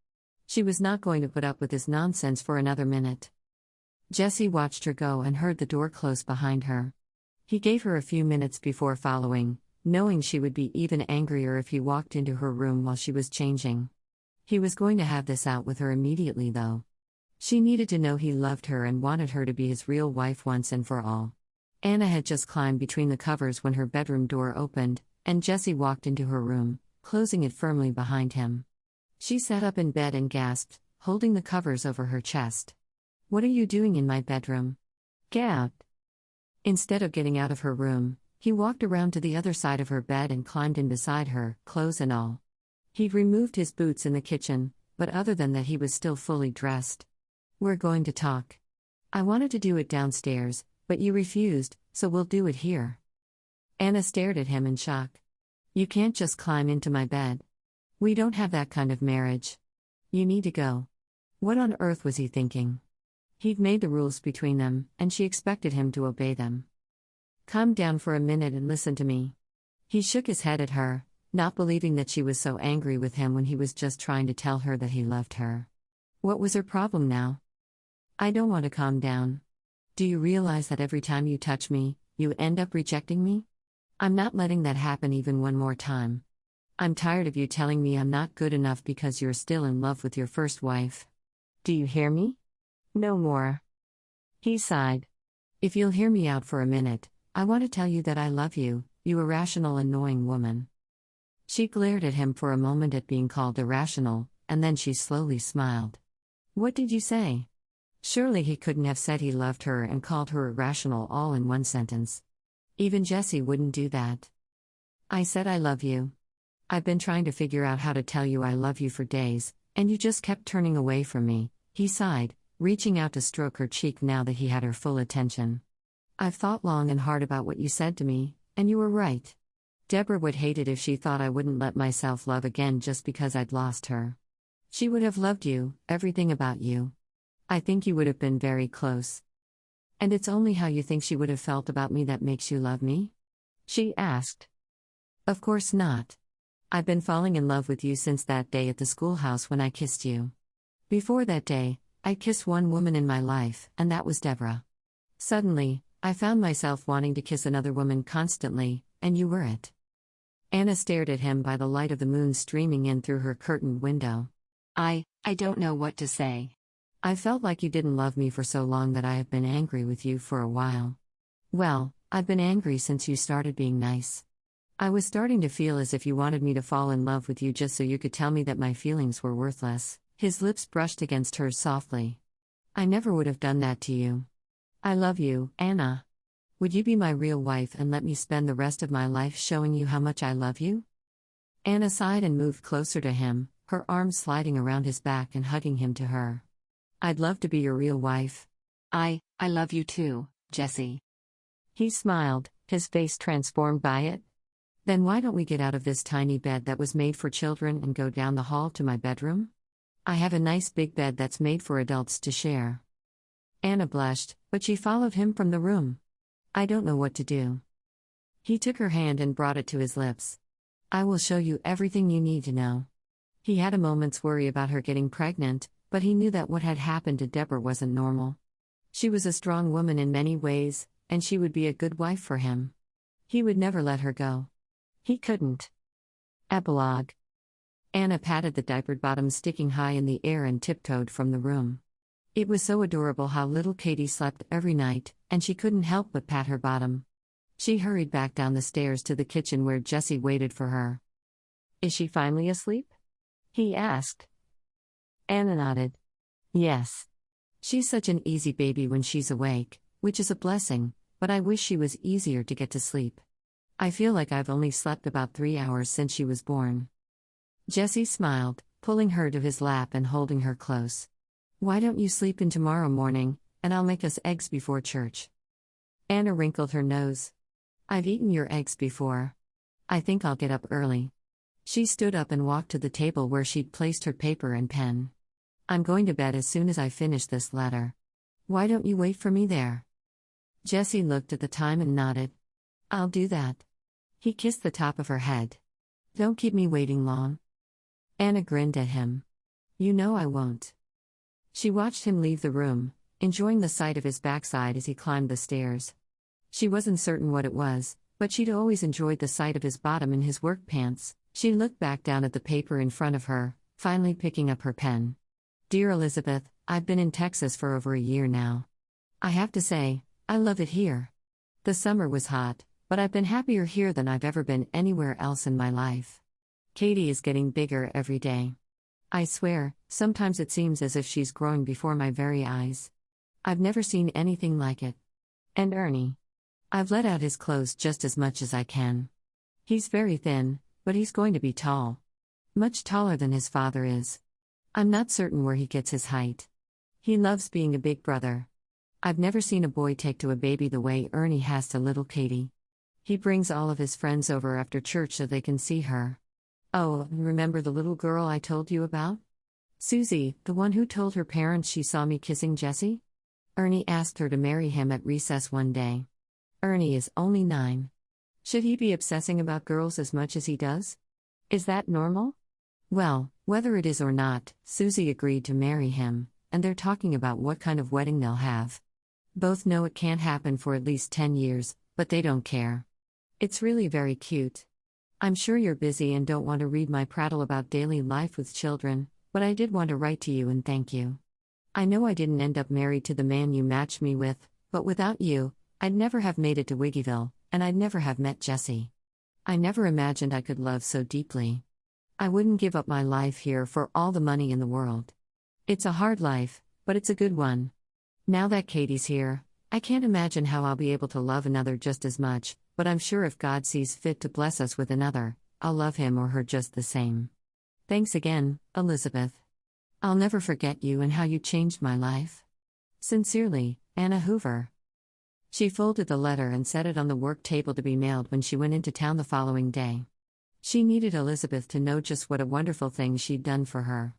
She was not going to put up with his nonsense for another minute. Jessie watched her go and heard the door close behind her. He gave her a few minutes before following, knowing she would be even angrier if he walked into her room while she was changing. He was going to have this out with her immediately, though. She needed to know he loved her and wanted her to be his real wife once and for all. Anna had just climbed between the covers when her bedroom door opened, and Jessie walked into her room, closing it firmly behind him. She sat up in bed and gasped, holding the covers over her chest. "What are you doing in my bedroom? Get out." Instead of getting out of her room, he walked around to the other side of her bed and climbed in beside her, clothes and all. He'd removed his boots in the kitchen, but other than that he was still fully dressed. "We're going to talk. I wanted to do it downstairs, but you refused, so we'll do it here." Anna stared at him in shock. "You can't just climb into my bed. We don't have that kind of marriage. You need to go." What on earth was he thinking? He'd made the rules between them, and she expected him to obey them. "Calm down for a minute and listen to me." He shook his head at her, not believing that she was so angry with him when he was just trying to tell her that he loved her. What was her problem now? "I don't want to calm down. Do you realize that every time you touch me, you end up rejecting me? I'm not letting that happen even one more time. I'm tired of you telling me I'm not good enough because you're still in love with your first wife. Do you hear me? No more. He sighed. If you'll hear me out for a minute, I want to tell you that I love you, you irrational, annoying woman. She glared at him for a moment at being called irrational, and then she slowly smiled. What did you say? Surely he couldn't have said he loved her and called her irrational all in one sentence. Even Jessie wouldn't do that. I said I love you. I've been trying to figure out how to tell you I love you for days, and you just kept turning away from me, he sighed, reaching out to stroke her cheek now that he had her full attention. I've thought long and hard about what you said to me, and you were right. Deborah would hate it if she thought I wouldn't let myself love again just because I'd lost her. She would have loved you, everything about you. I think you would have been very close. And it's only how you think she would have felt about me that makes you love me? She asked. Of course not. I've been falling in love with you since that day at the schoolhouse when I kissed you. Before that day, I kissed one woman in my life, and that was Deborah. Suddenly, I found myself wanting to kiss another woman constantly, and you were it. Anna stared at him by the light of the moon streaming in through her curtained window. I don't know what to say. I felt like you didn't love me for so long that I have been angry with you for a while. Well, I've been angry since you started being nice. I was starting to feel as if you wanted me to fall in love with you just so you could tell me that my feelings were worthless. His lips brushed against hers softly. I never would have done that to you. I love you, Anna. Would you be my real wife and let me spend the rest of my life showing you how much I love you? Anna sighed and moved closer to him, her arms sliding around his back and hugging him to her. I'd love to be your real wife. I love you too, Jessie. He smiled, his face transformed by it. Then why don't we get out of this tiny bed that was made for children and go down the hall to my bedroom? I have a nice big bed that's made for adults to share. Anna blushed, but she followed him from the room. I don't know what to do. He took her hand and brought it to his lips. I will show you everything you need to know. He had a moment's worry about her getting pregnant, but he knew that what had happened to Deborah wasn't normal. She was a strong woman in many ways, and she would be a good wife for him. He would never let her go. He couldn't. Epilogue. Anna patted the diapered bottom sticking high in the air and tiptoed from the room. It was so adorable how little Katie slept every night, and she couldn't help but pat her bottom. She hurried back down the stairs to the kitchen where Jessie waited for her. Is she finally asleep? He asked. Anna nodded. Yes. She's such an easy baby when she's awake, which is a blessing, but I wish she was easier to get to sleep. I feel like I've only slept about 3 hours since she was born. Jessie smiled, pulling her to his lap and holding her close. Why don't you sleep in tomorrow morning, and I'll make us eggs before church? Anna wrinkled her nose. I've eaten your eggs before. I think I'll get up early. She stood up and walked to the table where she'd placed her paper and pen. I'm going to bed as soon as I finish this letter. Why don't you wait for me there? Jessie looked at the time and nodded. I'll do that. He kissed the top of her head. Don't keep me waiting long. Anna grinned at him. You know I won't. She watched him leave the room, enjoying the sight of his backside as he climbed the stairs. She wasn't certain what it was, but she'd always enjoyed the sight of his bottom in his work pants. She looked back down at the paper in front of her, finally picking up her pen. Dear Elizabeth, I've been in Texas for over a year now. I have to say, I love it here. The summer was hot, but I've been happier here than I've ever been anywhere else in my life. Katie is getting bigger every day. I swear, sometimes it seems as if she's growing before my very eyes. I've never seen anything like it. And Ernie. I've let out his clothes just as much as I can. He's very thin, but he's going to be tall. Much taller than his father is. I'm not certain where he gets his height. He loves being a big brother. I've never seen a boy take to a baby the way Ernie has to little Katie. He brings all of his friends over after church so they can see her. Oh, remember the little girl I told you about? Susie, the one who told her parents she saw me kissing Jessie? Ernie asked her to marry him at recess one day. Ernie is only 9. Should he be obsessing about girls as much as he does? Is that normal? Well, whether it is or not, Susie agreed to marry him, and they're talking about what kind of wedding they'll have. Both know it can't happen for at least 10 years, but they don't care. It's really very cute. I'm sure you're busy and don't want to read my prattle about daily life with children, but I did want to write to you and thank you. I know I didn't end up married to the man you matched me with, but without you, I'd never have made it to Wiggieville, and I'd never have met Jesse. I never imagined I could love so deeply. I wouldn't give up my life here for all the money in the world. It's a hard life, but it's a good one. Now that Katie's here, I can't imagine how I'll be able to love another just as much, but I'm sure if God sees fit to bless us with another, I'll love him or her just the same. Thanks again, Elizabeth. I'll never forget you and how you changed my life. Sincerely, Anna Hoover. She folded the letter and set it on the work table to be mailed when she went into town the following day. She needed Elizabeth to know just what a wonderful thing she'd done for her.